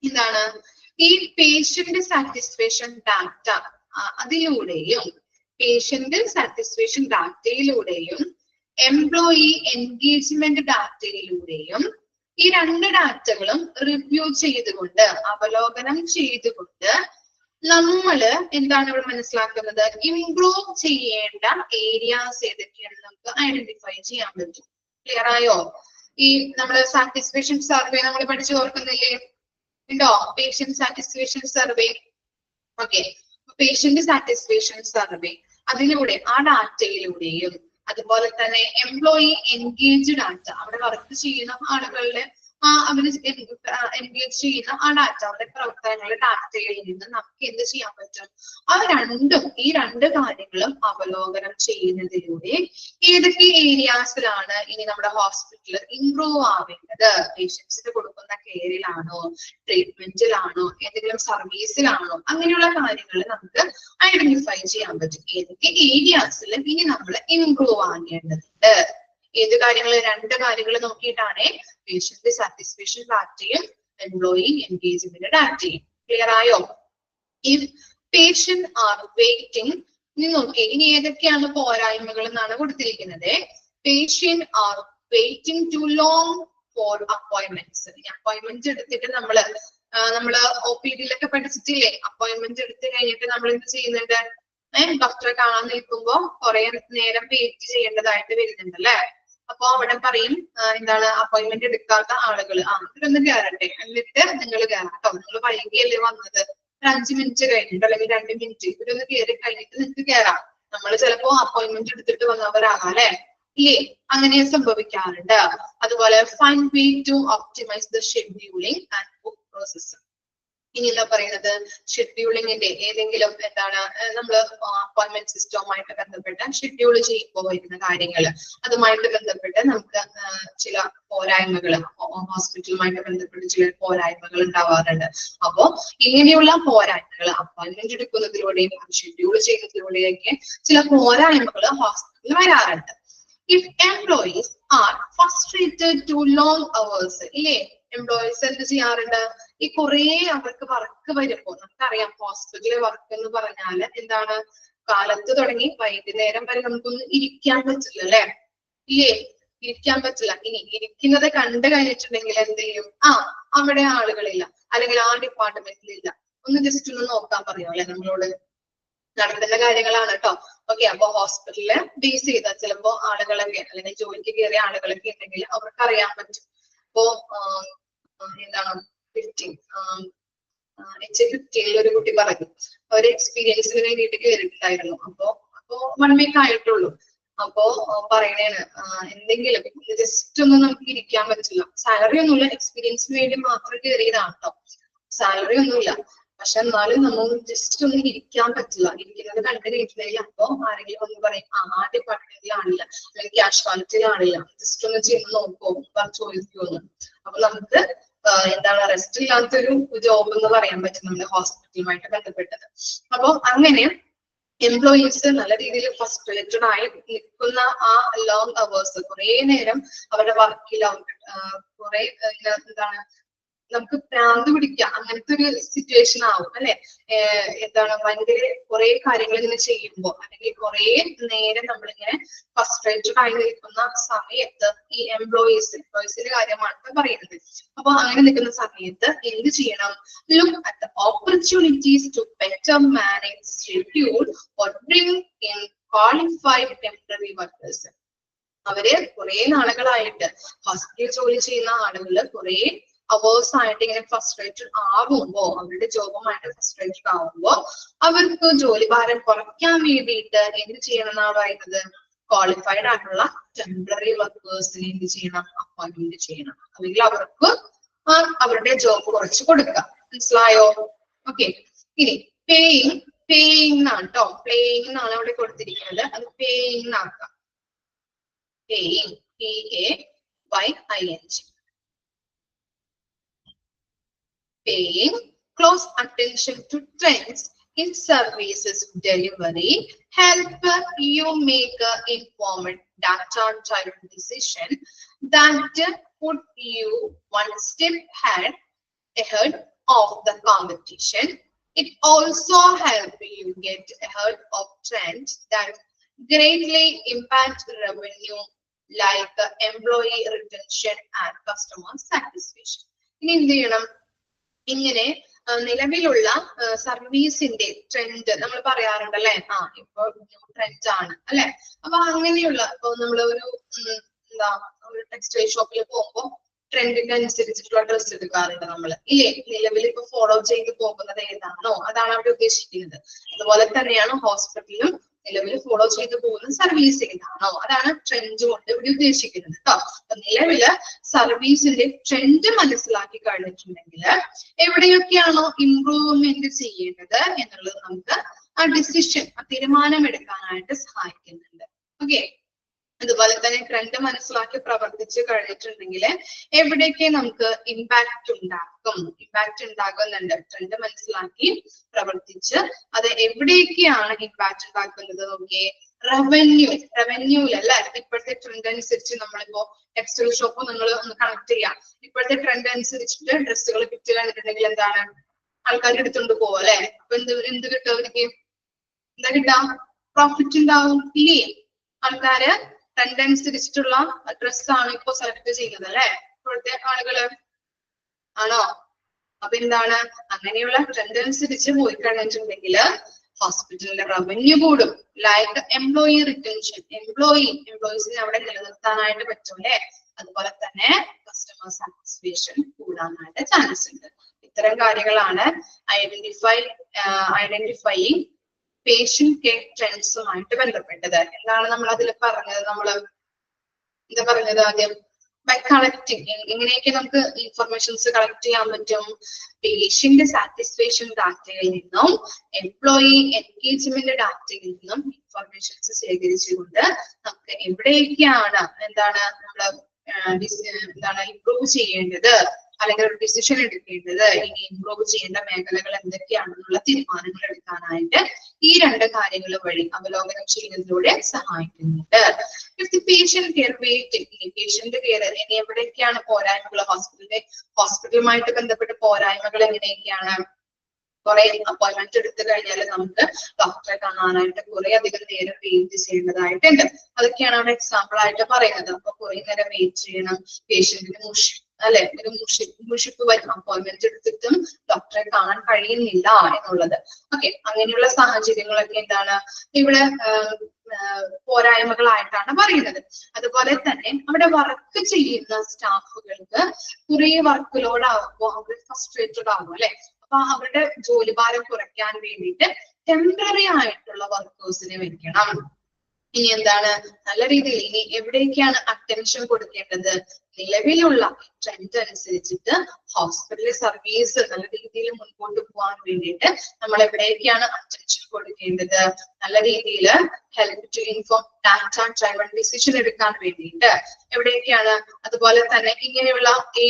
എന്താണ് ഈ patient satisfaction data, അതിലൂടെയും patient satisfaction ഡാറ്റയിലൂടെയും employee engagement ഡാറ്റയിലൂടെയും ഈ രണ്ട് ഡാറ്റകളും റിവ്യൂ ചെയ്തുകൊണ്ട്, അവലോകനം ചെയ്തുകൊണ്ട് നമ്മള് എന്താണ് ഇവിടെ മനസ്സിലാക്കുന്നത്? ഇംപ്രൂവ് ചെയ്യേണ്ട ഏരിയാസ് ഏതൊക്കെയാണെന്ന് നമുക്ക് ഐഡന്റിഫൈ ചെയ്യാൻ പറ്റും. ക്ലിയർ ആയോ? ഈ നമ്മള് സാറ്റിസ്ഫാക്ഷൻ സർവേ നമ്മൾ പഠിച്ചു ഓർക്കുന്നില്ലേ? ഉണ്ടോ patient satisfaction survey? Okay, patient satisfaction survey അതിലൂടെ ആ ഡാറ്റയിലൂടെയും അതുപോലെ തന്നെ എംപ്ലോയി എൻഗേജ് ഡാറ്റ, അവിടെ വർക്ക് ചെയ്യുന്ന ആളുകളുടെ അവര് എൻഗേജ് ചെയ്യുന്ന ആ ഡാറ്റ, അവരുടെ പ്രവർത്തനങ്ങളുടെ ഡാറ്റയിൽ നിന്ന് നമുക്ക് എന്ത് ചെയ്യാൻ പറ്റും? ഈ രണ്ട് കാര്യങ്ങളും അവലോകനം ചെയ്യുന്നതിലൂടെ ഏതൊക്കെ ഏരിയാസിലാണ് ഇനി നമ്മുടെ ഹോസ്പിറ്റൽ ഇംപ്രൂവ് ആവേണ്ടത്? പേഷ്യൻസിന് കൊടുക്കുന്ന കെയറിലാണോ, ട്രീറ്റ്മെന്റിലാണോ, ഏതെങ്കിലും സർവീസിലാണോ, അങ്ങനെയുള്ള കാര്യങ്ങൾ നമുക്ക് ഐഡന്റിഫൈ ചെയ്യാൻ പറ്റും. ഏതൊക്കെ ഏരിയാസിൽ ഇനി നമ്മൾ ഇംപ്രൂവ് ആകേണ്ടതുണ്ട്? ഏത് കാര്യങ്ങൾ? രണ്ട് കാര്യങ്ങൾ നോക്കിയിട്ടാണ് പേഷ്യന്റ് സാറ്റിസ്ഫാക്ഷൻ ഡാറ്റയും എംപ്ലോയി എൻഗേജ്മെന്റ് ഡാറ്റയും. ക്ലിയർ ആയോ? ഇഫ് പേഷ്യന്റ് ആർ വെയിറ്റിംഗ്, ഇനി നോക്കി ഇനി ഏതൊക്കെയാണ് പോരായ്മകൾ എന്നാണ് കൊടുത്തിരിക്കുന്നത്. Patient are waiting too long for appointments. Appointment എടുത്തിട്ട് നമ്മള് ഒ പി ഡിയിലൊക്കെ പഠിച്ചിട്ടില്ലേ? അപ്പോയിന്റ്മെന്റ് എടുത്ത് കഴിഞ്ഞിട്ട് നമ്മൾ എന്ത് ചെയ്യുന്നുണ്ട്? ഡോക്ടറെ കാണാൻ നിൽക്കുമ്പോ കുറെ നേരം വെയിറ്റ് ചെയ്യേണ്ടതായിട്ട് വരുന്നുണ്ട് അല്ലെ? അപ്പൊ അവിടെ പറയും എന്താണ്, അപ്പോയിന്റ്മെന്റ് എടുക്കാത്ത ആളുകൾ ഇവരൊന്ന് കയറട്ടെ, എന്നിട്ട് നിങ്ങൾ കയറാട്ടോ, നിങ്ങൾ വൈകിയല്ലേ വന്നത്, ഒരു 5 മിനിറ്റ് കഴിഞ്ഞിട്ട് അല്ലെങ്കിൽ 2 മിനിറ്റ് ഇവരൊന്ന് കയറി കഴിഞ്ഞിട്ട് നിങ്ങൾക്ക് കയറാം. നമ്മൾ ചിലപ്പോ അപ്പോയിന്റ്മെന്റ് എടുത്തിട്ട് വന്നവരാകാം അല്ലെ? ഇല്ലേ? അങ്ങനെ സംഭവിക്കാറുണ്ട്. അതുപോലെ find way to optimise the scheduling and book process. ഇനി എന്താ പറയുന്നത്, ഷെഡ്യൂളിങ്ങിന്റെ ഏതെങ്കിലും എന്താണ് നമ്മൾ അപ്പോയിന്റ്മെന്റ് സിസ്റ്റവുമായിട്ട് ബന്ധപ്പെട്ട് ഷെഡ്യൂൾ ചെയ്യുമ്പോൾ വരുന്ന കാര്യങ്ങൾ, അതുമായിട്ട് ബന്ധപ്പെട്ട് നമുക്ക് ചില പോരായ്മകൾ, ഹോസ്പിറ്റലുമായിട്ട് ബന്ധപ്പെട്ട് ചില പോരായ്മകൾ ഉണ്ടാവാറുണ്ട്. അപ്പോ ഇങ്ങനെയുള്ള പോരായ്മകൾ അപ്പോയിന്റ്മെന്റ് എടുക്കുന്നതിലൂടെയും ഷെഡ്യൂൾ ചെയ്യുന്നതിലൂടെയൊക്കെ ചില പോരായ്മകൾ ഹോസ്പിറ്റലിൽ വരാറുണ്ട്. If employees are frustrated to long hours, ഇല്ലേ, എംപ്ലോയീസ് എന്ത് ചെയ്യാറുണ്ട്, ഈ കുറേ അവർക്ക് വർക്ക് വരുമ്പോൾ, നമുക്കറിയാം ഹോസ്പിറ്റലിലെ വർക്ക് എന്ന് പറഞ്ഞാല് എന്താണ്, കാലത്ത് തുടങ്ങി വൈകുന്നേരം വരെ നമുക്കൊന്നും ഇരിക്കാൻ പറ്റില്ല അല്ലെ, ഇല്ലേ, ഇരിക്കാൻ പറ്റില്ല. ഇനി ഇരിക്കുന്നത് കണ്ടു കഴിഞ്ഞിട്ടുണ്ടെങ്കിൽ എന്ത് ചെയ്യും, അവിടെ ആളുകളില്ല അല്ലെങ്കിൽ ആ ഡിപ്പാർട്ട്മെന്റിൽ ഇല്ല, ഒന്ന് ജസ്റ്റ് ഒന്ന് നോക്കാൻ പറയും അല്ലെ നമ്മളോട്, നടക്കുന്ന കാര്യങ്ങളാണ് കേട്ടോ. ഓക്കെ, അപ്പൊ ഹോസ്പിറ്റലില് ബേസ് ചെയ്ത ചിലപ്പോ ആളുകളൊക്കെ അല്ലെങ്കിൽ ജോലിക്ക് കയറിയ ആളുകളൊക്കെ ഉണ്ടെങ്കിൽ അവർക്ക് അറിയാൻ പറ്റും. ഇപ്പോ എന്താണ് 15 ഒരു കുട്ടി പറഞ്ഞു, ഒരു എക്സ്പീരിയൻസിന് വേണ്ടിയിട്ട് കയറിയിട്ടുണ്ടായിരുന്നു. അപ്പോ 1 വീക്ക് ആയിട്ടുള്ളൂ. അപ്പോ പറയണേന് എന്തെങ്കിലും ജസ്റ്റ് ഒന്നും നമുക്ക് ഇരിക്കാൻ പറ്റില്ല, സാലറി ഒന്നുമില്ല, എക്സ്പീരിയൻസിന് വേണ്ടി മാത്രം കയറിയതാണ് കേട്ടോ, സാലറി ഒന്നുമില്ല, പക്ഷെ എന്നാലും നമ്മൾ ജസ്റ്റ് ഒന്നും ഇരിക്കാൻ പറ്റില്ല, ഇരിക്കുന്നത് കണ്ടു കഴിഞ്ഞിട്ടുണ്ടെങ്കിൽ അപ്പൊ ആരെങ്കിലും ഒന്ന് പറയും ആ ഡിപ്പാർട്ട്മെന്റിലാണില്ല അല്ലെങ്കിൽ ക്യാഷ്വാലിറ്റിയിലാണില്ല, ജസ്റ്റ് ഒന്ന് ചെയ്ത് നോക്കോ ചോദിക്കുമെന്ന്. അപ്പൊ നമുക്ക് എന്താണ് റെസ്റ്റ് ഇല്ലാത്തൊരു ജോബ് എന്ന് പറയാൻ പറ്റും നമ്മുടെ ഹോസ്പിറ്റലുമായിട്ട് ബന്ധപ്പെട്ടത്. അപ്പൊ അങ്ങനെ എംപ്ലോയീസ് നല്ല രീതിയിൽ ഫ്രസ്ട്രേറ്റഡ് ആയി നിൽക്കുന്ന ആ ലോങ് അവേഴ്സ്, കുറെ നേരം അവരുടെ വർക്കിൽ കുറെ എന്താണ് നമുക്ക് ഭ്രാന്ത് പിടിക്കാം, അങ്ങനത്തെ ഒരു സിറ്റുവേഷൻ ആവും അല്ലെ. എന്താണ് ഭയങ്കര കുറെ കാര്യങ്ങൾ ഇങ്ങനെ ചെയ്യുമ്പോൾ അല്ലെങ്കിൽ കുറെ നേരം നമ്മളിങ്ങനെ ഫ്രസ്ട്രേറ്റഡ് ആയി നിൽക്കുന്ന സമയത്ത് ഈ എംപ്ലോയീസിന്റെ കാര്യമാണ് പറയുന്നത്. അപ്പൊ അങ്ങനെ നിൽക്കുന്ന സമയത്ത് എന്ത് ചെയ്യണം, look at the opportunities to better manage schedule or bring in qualified temporary workers. അവര് കുറെ നാളുകളായിട്ട് ഹോസ്പിറ്റലിൽ ജോലി ചെയ്യുന്ന ആളുകള് കുറെ അവേഴ്സ് ആയിട്ട് ഇങ്ങനെ ഫ്രസ്ട്രേറ്റഡ് ആവുമ്പോ, അവരുടെ ജോബുമായിട്ട് ഫ്രസ്ട്രേറ്റഡ് ആവുമ്പോ അവർക്ക് ജോലി ഭാരം കുറയ്ക്കാൻ വേണ്ടിയിട്ട് എന്ത് ചെയ്യണം എന്നാണ് പറയുന്നത്, ക്വാളിഫൈഡ് ആയിട്ടുള്ള ടെമ്പററി വർക്കേഴ്സിനെ എന്ത് ചെയ്യണം, അപ്പോയിന്റ്മെന്റ് ചെയ്യണം, അല്ലെങ്കിൽ അവർക്ക് അവരുടെ ജോബ് കുറച്ച് കൊടുക്കാം. മനസ്സിലായോ? ഓക്കെ, ഇനി പേയിങ് എന്നാണ് കേട്ടോ, പേയിങ് എന്നാണ് അവിടെ കൊടുത്തിരിക്കുന്നത്, അത് പേയിങ് ആക്കാം. Paying, PAYING. Paying close attention to trends in services delivery help you make an informed data-driven decision that put you one step ahead of the competition. It also helps you get ahead of trends that greatly impact revenue, like employee retention and customer satisfaction. ഇനി എന്ത് ചെയ്യണം, ഇങ്ങനെ നിലവിലുള്ള സർവീസിന്റെ trend നമ്മൾ പറയാറുണ്ട് അല്ലെ, ഇപ്പൊ trend ആണ് അല്ലെ. അപ്പൊ അങ്ങനെയുള്ള ഇപ്പൊ നമ്മള് ഒരു ടെക്സ്റ്റൈൽ ഷോപ്പിൽ പോകുമ്പോൾ ട്രെൻഡിന് അനുസരിച്ചിട്ടുള്ള ഡ്രസ്സ് എടുക്കാറുണ്ട് നമ്മൾ, ഇല്ലേ, നിലവിൽ ഇപ്പൊ ഫോളോ ചെയ്ത് പോകുന്നത് ഏതാണോ അതാണ് അവിടെ ഉദ്ദേശിക്കുന്നത്. അതുപോലെ തന്നെയാണ് ഹോസ്പിറ്റലിലും നിലവിൽ ഫോളോ ചെയ്തു പോകുന്ന സർവീസ് ഏതാണോ അതാണ് ട്രെൻഡ് കൊണ്ട് ഇവിടെ ഉദ്ദേശിക്കുന്നത് കേട്ടോ. അപ്പൊ നിലവില് സർവീസിന്റെ ട്രെൻഡ് മനസ്സിലാക്കി കഴിഞ്ഞിട്ടുണ്ടെങ്കിൽ എവിടെയൊക്കെയാണോ ഇംപ്രൂവ്മെന്റ് ചെയ്യേണ്ടത് എന്നുള്ളത് നമുക്ക് ആ ഡിസിഷൻ, ആ തീരുമാനം എടുക്കാനായിട്ട് സഹായിക്കുന്നുണ്ട്. ഓക്കെ, അതുപോലെ തന്നെ ട്രെൻഡ് മനസ്സിലാക്കി പ്രവർത്തിച്ചു കഴിഞ്ഞിട്ടുണ്ടെങ്കിൽ എവിടെയൊക്കെ നമുക്ക് ഇമ്പാക്ട് ഉണ്ടാകുന്നുണ്ട്, ട്രെൻഡ് മനസ്സിലാക്കി പ്രവർത്തിച്ച് അത് എവിടെയൊക്കെയാണ് ഇമ്പാക്ട് ഉണ്ടാക്കുന്നത് നോക്കിയേ. റവന്യൂലല്ലേ, ഇപ്പോഴത്തെ ട്രെൻഡ് അനുസരിച്ച് നമ്മളിപ്പോ ടെക്സ്റ്റൈൽ ഷോപ്പ് നിങ്ങൾ ഒന്ന് കണക്ട് ചെയ്യാം, ഇപ്പോഴത്തെ ട്രെൻഡ് അനുസരിച്ചിട്ട് ഡ്രസ്സുകൾ വിറ്റ് കഴിഞ്ഞിട്ടുണ്ടെങ്കിൽ എന്താണ്, ആൾക്കാർ എടുത്തുകൊണ്ട് പോകും അല്ലെ. അപ്പൊ എന്ത് കിട്ടും അവർക്ക്, എന്താ കിട്ടാ, പ്രോഫിറ്റ് ഉണ്ടാവും ഇല്ലേ. ആൾക്കാര് ട്രെൻഡ് അനുസരിച്ചിട്ടുള്ള ഡ്രസ്സാണ് ഇപ്പൊ സെലക്ട് ചെയ്യുന്നത് അല്ലെ ഇപ്പോഴത്തെ ആളുകള്, ആണോ? അപ്പൊ എന്താണ്, അങ്ങനെയുള്ള ട്രെൻഡ് അനുസരിച്ച് പോയി കഴിഞ്ഞിട്ടുണ്ടെങ്കിൽ ഹോസ്പിറ്റലിന്റെ റവന്യൂ കൂടും. ലൈക്ക് എംപ്ലോയി റിട്ടൻഷൻ, എംപ്ലോയീസിനെ അവിടെ നിലനിർത്താനായിട്ട് പറ്റും അല്ലെ. അതുപോലെ തന്നെ കസ്റ്റമർ സാറ്റിസ്ഫാക്ഷൻ കൂടാനായിട്ട് ചാൻസ് ഉണ്ട്. ഇത്തരം കാര്യങ്ങളാണ് ഐഡന്റിഫൈയിങ് പേഷ്യന്റ് കെയർ ട്രെൻഡ്സുമായിട്ട് ബന്ധപ്പെട്ടത്. എന്താണ് നമ്മൾ അതിൽ പറഞ്ഞത്, എന്താ പറഞ്ഞത് ആദ്യം, ബൈ കളക്ടിങ് എങ്ങനെയൊക്കെ നമുക്ക് ഇൻഫർമേഷൻസ് കളക്ട് ചെയ്യാൻ പറ്റും? പേഷ്യന്റ് സാറ്റിസ്ഫാക്ഷൻ ഡാറ്റയിൽ നിന്നും എംപ്ലോയി എൻഗേജ്മെന്റ് ഡാറ്റയിൽ നിന്നും ഇൻഫർമേഷൻസ് ശേഖരിച്ചുകൊണ്ട് നമുക്ക് എവിടെയൊക്കെയാണ് എന്താണ് നമ്മൾ എന്താണ് ഇംപ്രൂവ് ചെയ്യേണ്ടത്, അല്ലെങ്കിൽ ഒരു ഡിസിഷൻ എടുക്കേണ്ടത്, ഇനി ഇംപ്രൂവ് ചെയ്യേണ്ട മേഖലകൾ എന്തൊക്കെയാണെന്നുള്ള തീരുമാനങ്ങൾ എടുക്കാനായിട്ട് ഈ രണ്ട് കാര്യങ്ങൾ വഴി അവലോകനം ചെയ്യുന്നതിലൂടെ സഹായിക്കുന്നുണ്ട്. പേഷ്യന്റ് കെയർ പേഷ്യന്റ് കെയർ ഇനി എവിടെയൊക്കെയാണ് പോരായ്മകൾ, ഹോസ്പിറ്റലുമായിട്ട് ബന്ധപ്പെട്ട പോരായ്മകൾ എങ്ങനെയൊക്കെയാണ്? കുറെ അപ്പോയിന്റ്മെന്റ് എടുത്തു കഴിഞ്ഞാൽ നമുക്ക് ഡോക്ടറെ കാണാനായിട്ട് കുറെ അധികം നേരം വെയിറ്റ് ചെയ്യേണ്ടതായിട്ടുണ്ട്. അതൊക്കെയാണ് അവിടെ എക്സാമ്പിൾ ആയിട്ട് പറയുന്നത്. അപ്പൊ കുറെ നേരം വെയിറ്റ് ചെയ്യണം, പേഷ്യന്റിന് അല്ലെ ഒരു മുഷിപ്പ് വരും, അപ്പോയിന്റ്മെന്റ് എടുത്തിട്ടും ഡോക്ടറെ കാണാൻ കഴിയുന്നില്ല എന്നുള്ളത്. ഓക്കെ, അങ്ങനെയുള്ള സാഹചര്യങ്ങളൊക്കെ എന്താണ് ഇവിടെ പോരായ്മകളായിട്ടാണ് പറയുന്നത്. അതുപോലെ തന്നെ അവിടെ വർക്ക് ചെയ്യുന്ന സ്റ്റാഫുകൾക്ക് കുറെ വർക്ക് ലോഡ് ആകുമ്പോൾ അവർ ഫ്രസ്ട്രേറ്റഡ് ആകും അല്ലെ. അപ്പൊ അവരുടെ ജോലിഭാരം കുറയ്ക്കാൻ വേണ്ടിയിട്ട് ടെമ്പററി ആയിട്ടുള്ള വർക്കേഴ്സിനെ വെക്കണം. ഇനി എന്താണ് നല്ല രീതിയിൽ ഇനി എവിടേക്കാണ് അറ്റൻഷൻ കൊടുക്കേണ്ടത്? നിലവിലുള്ള ട്രെൻഡ് അനുസരിച്ചിട്ട് ഹോസ്പിറ്റൽ സർവീസ് നല്ല രീതിയിൽ മുൻപോട്ട് പോകാൻ വേണ്ടിയിട്ട് നമ്മൾ എവിടേക്കാണ് അറ്റൻഷൻ കൊടുക്കേണ്ടത്? നല്ല രീതിയിൽ help to inform data driven decision എടുക്കാൻ വേണ്ടിയിട്ട് എവിടേക്കാണ്? അതുപോലെ തന്നെ ഇങ്ങനെയുള്ള ഈ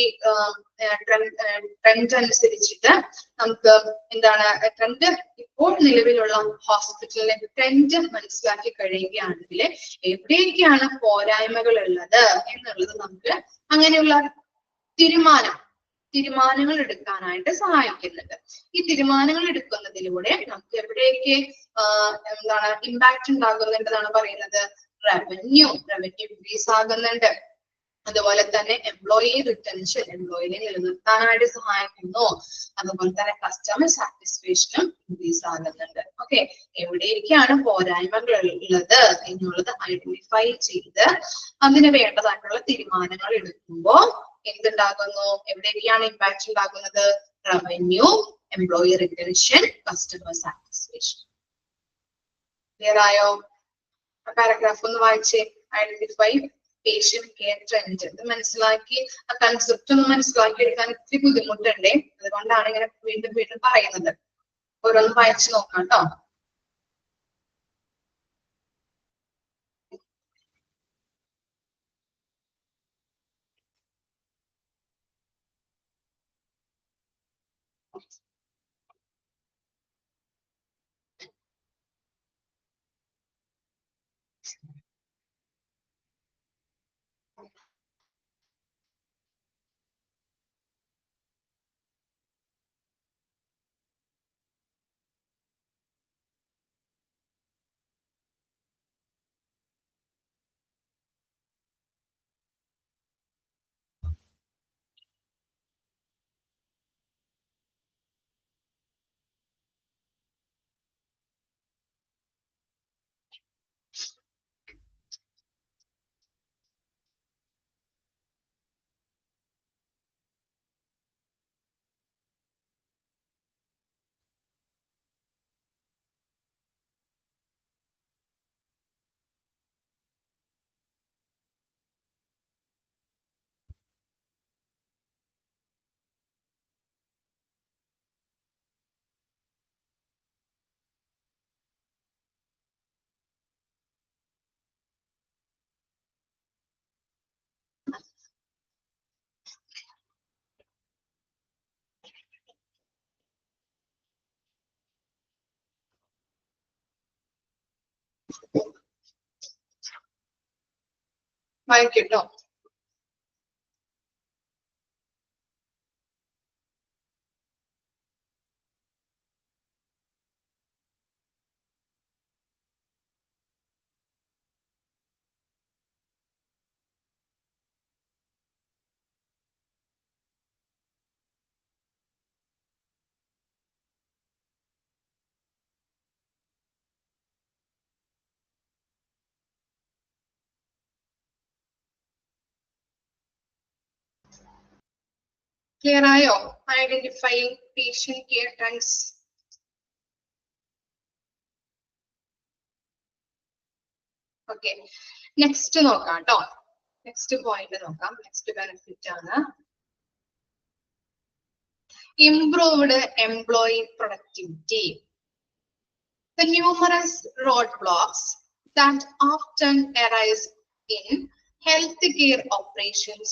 ട്രെൻഡ് അനുസരിച്ചിട്ട് നമുക്ക് എന്താണ് ട്രെൻഡ് ഇപ്പോൾ നിലവിലുള്ള ഹോസ്പിറ്റലിലെ ട്രെൻഡ് മനസ്സിലാക്കി കഴിയുകയാണെങ്കിൽ എവിടെയൊക്കെയാണ് പോരായ്മകൾ ഉള്ളത് എന്നുള്ളത് നമുക്ക് അങ്ങനെയുള്ള തീരുമാനങ്ങൾ എടുക്കാനായിട്ട് സഹായിക്കുന്നുണ്ട്. ഈ തീരുമാനങ്ങൾ എടുക്കുന്നതിലൂടെ നമുക്ക് എവിടെയൊക്കെ എന്താണ് ഇമ്പാക്ട് ഉണ്ടാകുന്നുണ്ടെന്നാണ് പറയുന്നത്? റവന്യൂ ഇൻക്രീസ് ആകുന്നുണ്ട്. അതുപോലെ തന്നെ എംപ്ലോയി റിട്ടൻഷൻ, എംപ്ലോയിനെ നിലനിർത്താനായിട്ട് സഹായിക്കുന്നു. അതുപോലെ തന്നെ കസ്റ്റമർ സാറ്റിസ്ഫാക്ഷനും ഇൻക്രീസ് ആകുന്നുണ്ട്. ഓക്കെ, എവിടെയൊക്കെയാണ് പോരായ്മകൾ ഉള്ളത് എന്നുള്ളത് ഐഡന്റിഫൈ ചെയ്ത് അതിന് വേണ്ടതായിട്ടുള്ള തീരുമാനങ്ങൾ എടുക്കുമ്പോൾ എന്തുണ്ടാകുന്നു? എവിടെയൊക്കെയാണ് ഇമ്പാക്ട് ഉണ്ടാകുന്നത്? Revenue, employee retention, customer satisfaction. Clear ആയോ? പാരഗ്രാഫ് ഒന്ന് വായിച്ചേ. Identify patient care trend. ഇത് മനസ്സിലാക്കി ആ കൺസെപ്റ്റ് ഒന്ന് മനസ്സിലാക്കി എടുക്കാൻ ഇത്തിരി ബുദ്ധിമുട്ടുണ്ടേ. അതുകൊണ്ടാണ് ഇങ്ങനെ വീണ്ടും വീണ്ടും പറയുന്നത്. ഓരോന്ന് വായിച്ചു നോക്കാം കേട്ടോ. വായിക്കട്ടോ. ക്ലിയർ ആയോ? Identifying patient care trends. Okay, next നോക്കാം കേട്ടോ. നെക്സ്റ്റ് പോയിന്റ് നോക്കാം. നെക്സ്റ്റ് ബെനിഫിറ്റ് ആണ് improved employee productivity. The numerous roadblocks that often arise in healthcare operations,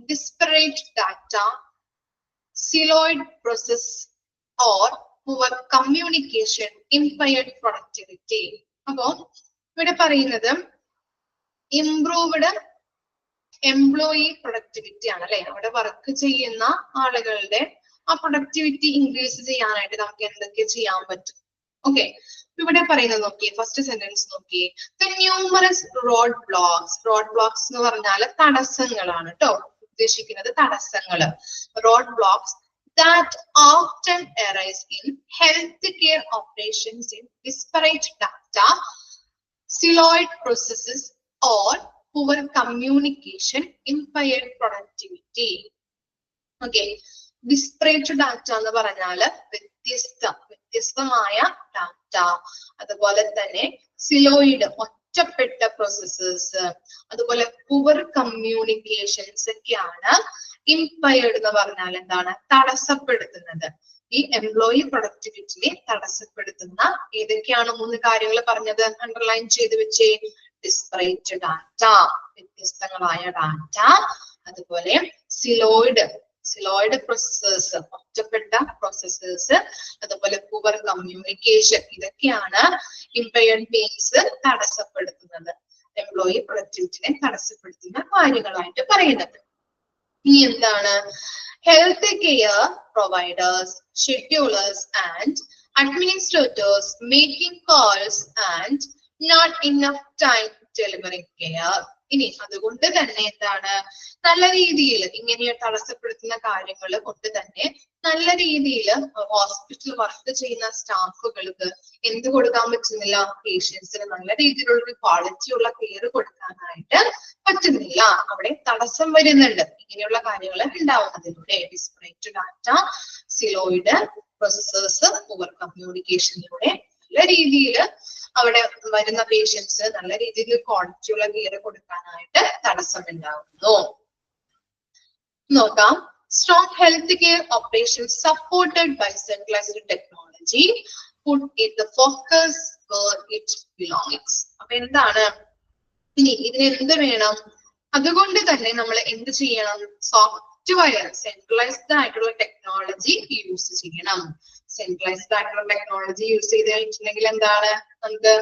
disparate data, siloed process, or poor communication impaired productivity. അപ്പോൾ ഇവിടെ പറയുന്നത് improved employee productivity ആണ് അല്ലെ. അവിടെ വർക്ക് ചെയ്യുന്ന ആളുകളുടെ ആ പ്രൊഡക്ടിവിറ്റി ഇൻക്രീസ് ചെയ്യാനായിട്ട് നമുക്ക് എന്തൊക്കെ ചെയ്യാൻ പറ്റും? ഓക്കെ, ഇവിടെ പറയുന്നത് നോക്കിയേ, ഫസ്റ്റ് സെന്റൻസ് നോക്കിയേ. ദ ന്യൂമറസ് റോഡ് ബ്ലോക്സ് എന്ന് പറഞ്ഞാൽ തടസ്സങ്ങളാണ് കേട്ടോ ഉദ്ദേശിക്കുന്നത്. തടസ്സങ്ങള്, roadblocks that often arise in healthcare operations in disparate data, siloed processes, or poor communication impaired productivity. Okay, disparate data എന്ന് പറഞ്ഞാല് വ്യത്യസ്തമായ ഡാറ്റ, അതുപോലെ തന്നെ സിലോയിഡ് ഒറ്റപ്പെട്ട പ്രോസസ്സസ്, അതുപോലെ പുവർ കമ്മ്യൂണിക്കേഷൻസ് ഒക്കെയാണ് ഇംപയർഡ് എന്ന് പറഞ്ഞാൽ എന്താണ്? തടസ്സപ്പെടുത്തുന്നത്. ഈ എംപ്ലോയി പ്രൊഡക്ടിവിറ്റിനെ തടസ്സപ്പെടുത്തുന്ന ഏതൊക്കെയാണ് 3 കാര്യങ്ങൾ പറഞ്ഞത്? അണ്ടർലൈൻ ചെയ്ത് വെച്ചേ. ഡിസ്പറേറ്റ് ഡാറ്റ, വ്യത്യസ്തങ്ങളായ ഡാറ്റ, അതുപോലെ സിലോയിഡ് പ്രോസസ്സേഴ്സ്, ഒറ്റപ്പെട്ട പ്രോസസ്സേഴ്സ്, അതുപോലെ പുവർ കമ്മ്യൂണിക്കേഷൻ. ഇതൊക്കെയാണ് ഇംപയർഡ് മീൻസ് തടസ്സപ്പെടുത്തുന്നത്, എംപ്ലോയി പ്രൊഡക്ടിവിറ്റിനെ തടസ്സപ്പെടുത്തുന്ന കാര്യങ്ങളായിട്ട് പറയുന്നത്. ഇനി എന്താണ്? Health care providers, schedulers and administrators making calls and not enough time delivering care. ഇനി അതുകൊണ്ട് തന്നെ എന്താണ്? നല്ല രീതിയിൽ ഇങ്ങനെ തടസ്സപ്പെടുത്തുന്ന കാര്യങ്ങൾ കൊണ്ട് തന്നെ നല്ല രീതിയിൽ ഹോസ്പിറ്റൽ വർക്ക് ചെയ്യുന്ന സ്റ്റാഫുകൾക്ക് എന്ത് കൊടുക്കാൻ പറ്റുന്നില്ല? പേഷ്യൻസിന് നല്ല രീതിയിലുള്ള ക്വാളിറ്റി ഉള്ള കെയർ കൊടുക്കാനായിട്ട് പറ്റുന്നില്ല. അവിടെ തടസ്സം വരുന്നുണ്ട് ഇങ്ങനെയുള്ള കാര്യങ്ങൾ ഉണ്ടാവുന്നതിലൂടെ. ഡിസ്പറേറ്റ് ഡാറ്റ, സിലോയിഡ് പ്രോസസ്സേഴ്സ്, പുവർ കമ്മ്യൂണിക്കേഷനിലൂടെ നല്ല രീതിയിൽ അവിടെ വരുന്ന പേഷ്യൻസ് നല്ല രീതിയിൽ ക്വാളിറ്റിയുള്ള കെയർ കൊടുക്കാനായിട്ട് തടസ്സമുണ്ടാവുന്നു. നോക്കാം. Strong healthcare operations supported by centralized technology put it the focus where it belongs. അപ്പൊ എന്താണ്? ഇനി ഇതിന് എന്ത് വേണം? അതുകൊണ്ട് തന്നെ നമ്മൾ എന്ത് ചെയ്യണം? സോഫ്റ്റ്വെയർ, സെൻട്രലൈസ്ഡ് ആയിട്ടുള്ള ടെക്നോളജി യൂസ് ചെയ്യണം. സെൻട്രലൈസ്ഡ് ആയിട്ടുള്ള ടെക്നോളജി യൂസ് ചെയ്ത് കഴിഞ്ഞിട്ടുണ്ടെങ്കിൽ എന്താണ്? നമുക്ക്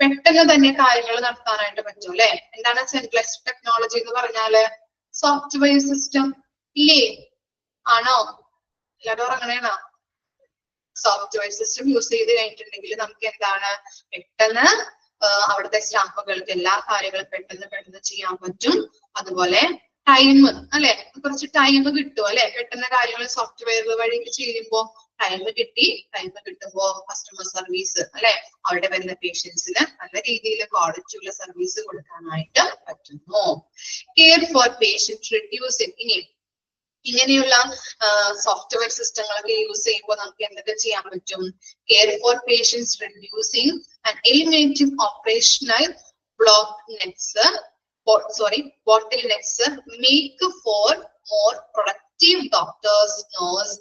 പെട്ടെന്ന് തന്നെ കാര്യങ്ങൾ നടത്താനായിട്ട് പറ്റും അല്ലെ. എന്താണ് സെൻട്രലൈസ്ഡ് ടെക്നോളജി എന്ന് പറഞ്ഞാല്? സോഫ്റ്റ്വെയർ സിസ്റ്റം ഇല്ലേ? ആണോ? എല്ലാവരും അങ്ങനെയാണോ? സോഫ്റ്റ്വെയർ സിസ്റ്റം യൂസ് ചെയ്ത് കഴിഞ്ഞിട്ടുണ്ടെങ്കിൽ നമുക്ക് എന്താണ്? പെട്ടെന്ന് അവിടുത്തെ സ്റ്റാഫുകൾക്ക് എല്ലാ കാര്യങ്ങളും പെട്ടെന്ന് ചെയ്യാൻ പറ്റും. അതുപോലെ ടൈം അല്ലെ, കുറച്ച് ടൈം കിട്ടും അല്ലെ. പെട്ടെന്ന് കാര്യങ്ങൾ സോഫ്റ്റ്വെയർ വഴി ചെയ്യുമ്പോ ടൈം കിട്ടുമ്പോ കസ്റ്റമർ സർവീസ് അല്ലെ, അവിടെ വരുന്ന പേഷ്യൻസിന് നല്ല രീതിയിൽ ക്വാളിറ്റി ഉള്ള സർവീസ് കൊടുക്കാനായിട്ട് പറ്റുന്നു. Care for patient reducing. ഇനി ഇങ്ങനെയുള്ള സോഫ്റ്റ്വെയർ സിസ്റ്റങ്ങളൊക്കെ യൂസ് ചെയ്യുമ്പോൾ നമുക്ക് എന്തൊക്കെ ചെയ്യാൻ പറ്റും? Care for patients reducing and eliminating operational bottlenecks, make for more productive doctors, nurse,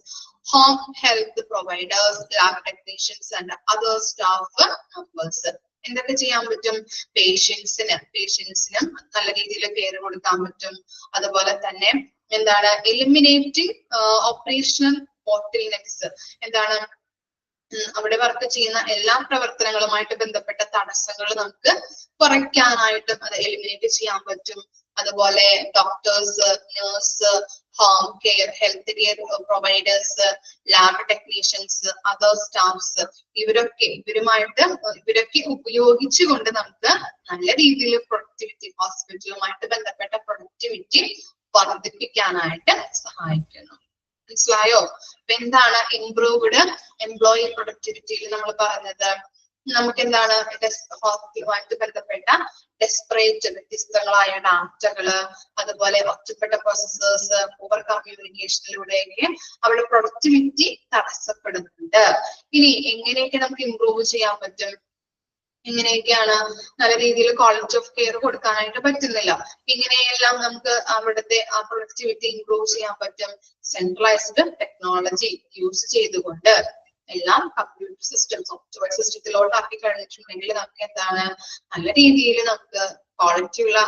home health providers, lab technicians and other staff members. എന്തൊക്കെ ചെയ്യാൻ പറ്റും? പേഷ്യൻസിനും നല്ല രീതിയിൽ കെയർ കൊടുക്കാൻ പറ്റും. അതുപോലെ തന്നെ എന്താണ്? Eliminating operational bottlenecks. എന്താണ്? അവിടെ വർക്ക് ചെയ്യുന്ന എല്ലാ പ്രവർത്തനങ്ങളുമായിട്ട് ബന്ധപ്പെട്ട തടസ്സങ്ങൾ നമുക്ക് കുറയ്ക്കാനായിട്ടും അത് എലിമിനേറ്റ് ചെയ്യാൻ പറ്റും. അതുപോലെ doctors, nurse, home care, health care providers, lab technicians, other staffs, ഇവരൊക്കെ ഉപയോഗിച്ചുകൊണ്ട് നമുക്ക് നല്ല രീതിയിൽ പ്രൊഡക്ടിവിറ്റി, ഹോസ്പിറ്റലുമായിട്ട് ബന്ധപ്പെട്ട പ്രൊഡക്ടിവിറ്റി വർദ്ധിപ്പിക്കാനായിട്ട് സഹായിക്കുന്നു. മനസ്സിലായോ? അപ്പൊ എന്താണ് ഇംപ്രൂവ്ഡ് എംപ്ലോയി പ്രൊഡക്ടിവിറ്റിയിൽ നമ്മൾ പറഞ്ഞത്? നമുക്ക് എന്താണ്? ഹോസ്പിറ്റലുമായിട്ട് ബന്ധപ്പെട്ട ഡെസ്പറേറ്റ് വ്യത്യസ്തങ്ങളായ ഡാറ്റകള്, അതുപോലെ ഒറ്റപ്പെട്ട പ്രോസസ്സേഴ്സ്, ഓവർ കമ്മ്യൂണിക്കേഷനിലൂടെയൊക്കെ അവിടെ പ്രൊഡക്ടിവിറ്റി തടസ്സപ്പെടുന്നുണ്ട്. ഇനി എങ്ങനെയൊക്കെ നമുക്ക് ഇംപ്രൂവ് ചെയ്യാൻ പറ്റും? ഇങ്ങനെയൊക്കെയാണ് നല്ല രീതിയിൽ ക്വാളിറ്റി ഓഫ് കെയർ കൊടുക്കാനായിട്ട് പറ്റുന്നില്ല. ഇങ്ങനെയെല്ലാം നമുക്ക് അവിടുത്തെ ആ പ്രൊഡക്ടിവിറ്റി ഇംപ്രൂവ് ചെയ്യാൻ പറ്റും. സെൻട്രലൈസ്ഡ് ടെക്നോളജി യൂസ് ചെയ്തുകൊണ്ട് എല്ലാം കമ്പ്യൂട്ടർ സിസ്റ്റം സോഫ്റ്റ്വെയർ സിസ്റ്റത്തിലോട്ട് ആക്കി കഴിഞ്ഞിട്ടുണ്ടെങ്കിൽ നമുക്ക് എന്താണ് നല്ല രീതിയിൽ നമുക്ക് ക്വാളിറ്റിയുള്ള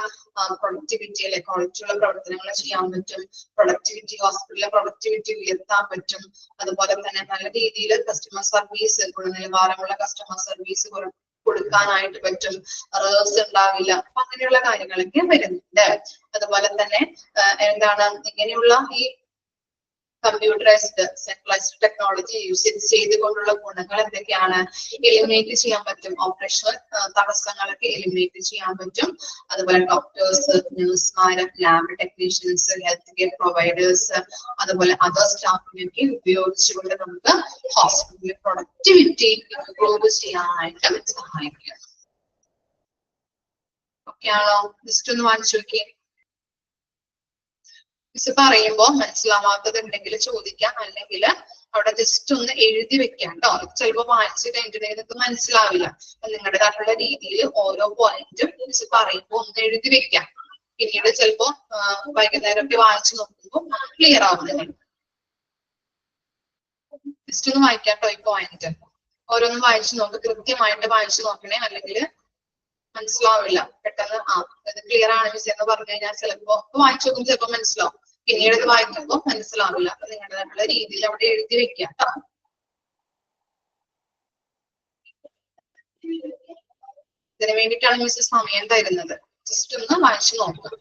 പ്രൊഡക്ടിവിറ്റി അല്ലെ ക്വാളിറ്റിയുള്ള പ്രവർത്തനങ്ങൾ ചെയ്യാൻ പറ്റും. പ്രൊഡക്ടിവിറ്റി ഹോസ്പിറ്റലിലെ പ്രൊഡക്ടിവിറ്റി ഉയർത്താൻ പറ്റും. അതുപോലെ തന്നെ നല്ല രീതിയിൽ കസ്റ്റമർ സർവീസ് ഗുണനിലവാരമുള്ള കസ്റ്റമർ സർവീസ് കൊടുക്കാനായിട്ട് പറ്റും. എറേഴ്സ് ഉണ്ടാവില്ല. അപ്പൊ അങ്ങനെയുള്ള കാര്യങ്ങളൊക്കെ വരുന്നുണ്ട്. അതുപോലെ തന്നെ എന്താണ് ഇങ്ങനെയുള്ള ഈ കമ്പ്യൂട്ടറൈസ്ഡ് സെൻട്രലൈസ്ഡ് ടെക്നോളജി യൂസ് ചെയ്തുകൊണ്ടുള്ള ഗുണങ്ങൾ എന്തൊക്കെയാണ്? എലിമിനേറ്റ് ചെയ്യാൻ പറ്റും. ഓപ്പറേഷണൽ തടസ്സങ്ങളൊക്കെ എലിമിനേറ്റ് ചെയ്യാൻ പറ്റും. അതുപോലെ ഡോക്ടേഴ്സ്, നഴ്സുമാര്, lab technicians, health care providers, അതുപോലെ അതർ സ്റ്റാഫിനൊക്കെ ഉപയോഗിച്ചുകൊണ്ട് നമുക്ക് ഹോസ്പിറ്റലിലെ പ്രൊഡക്ടിവിറ്റി ഇംപ്രൂവ് ചെയ്യാനായിട്ട് സഹായിക്കും. ഓക്കെ ആണോ? ജസ്റ്റ് ഒന്ന് വായിച്ചു നോക്കിയേ. മിസ് പറയുമ്പോ മനസ്സിലാവാത്തത് ഉണ്ടെങ്കിൽ ചോദിക്കാം, അല്ലെങ്കിൽ അവിടെ ജസ്റ്റ് ഒന്ന് എഴുതി വെക്കാം കേട്ടോ. ചിലപ്പോ വായിച്ചു കഴിഞ്ഞിട്ടുണ്ടെങ്കിൽ മനസ്സിലാവില്ല. അപ്പൊ നിങ്ങളുടേതായിട്ടുള്ള രീതിയിൽ ഓരോ പോയിന്റും മിസ് പറയുമ്പോ ഒന്ന് എഴുതി വെക്കാം. പിന്നീട് ചിലപ്പോ വൈകുന്നേരമൊക്കെ വായിച്ചു നോക്കുമ്പോൾ ക്ലിയർ ആവുന്നത്. ജസ്റ്റ് ഒന്ന് വായിക്കാം കേട്ടോ ഈ പോയിന്റ്. ഓരോന്നും വായിച്ചു നോക്ക്, കൃത്യമായിട്ട് വായിച്ചു നോക്കണേ, അല്ലെങ്കിൽ മനസ്സിലാവില്ല. പെട്ടെന്ന് ഇത് ക്ലിയർ ആണ് മിസ് എന്ന് പറഞ്ഞു കഴിഞ്ഞാൽ ചിലപ്പോ വായിച്ചു നോക്കുമ്പോൾ ചിലപ്പോ മനസ്സിലാവും, പിന്നീട് ഇത് വായിക്കുമ്പോൾ മനസ്സിലാവില്ല. അപ്പൊ നിങ്ങളുടേതായിട്ടുള്ള രീതിയിൽ അവിടെ എഴുതി വെക്കാം കേട്ടോ. ഇതിനു വേണ്ടിയിട്ടാണ് മിസ് സമയം തരുന്നത്. ജസ്റ്റ് ഒന്ന് വായിച്ചു നോക്കുക.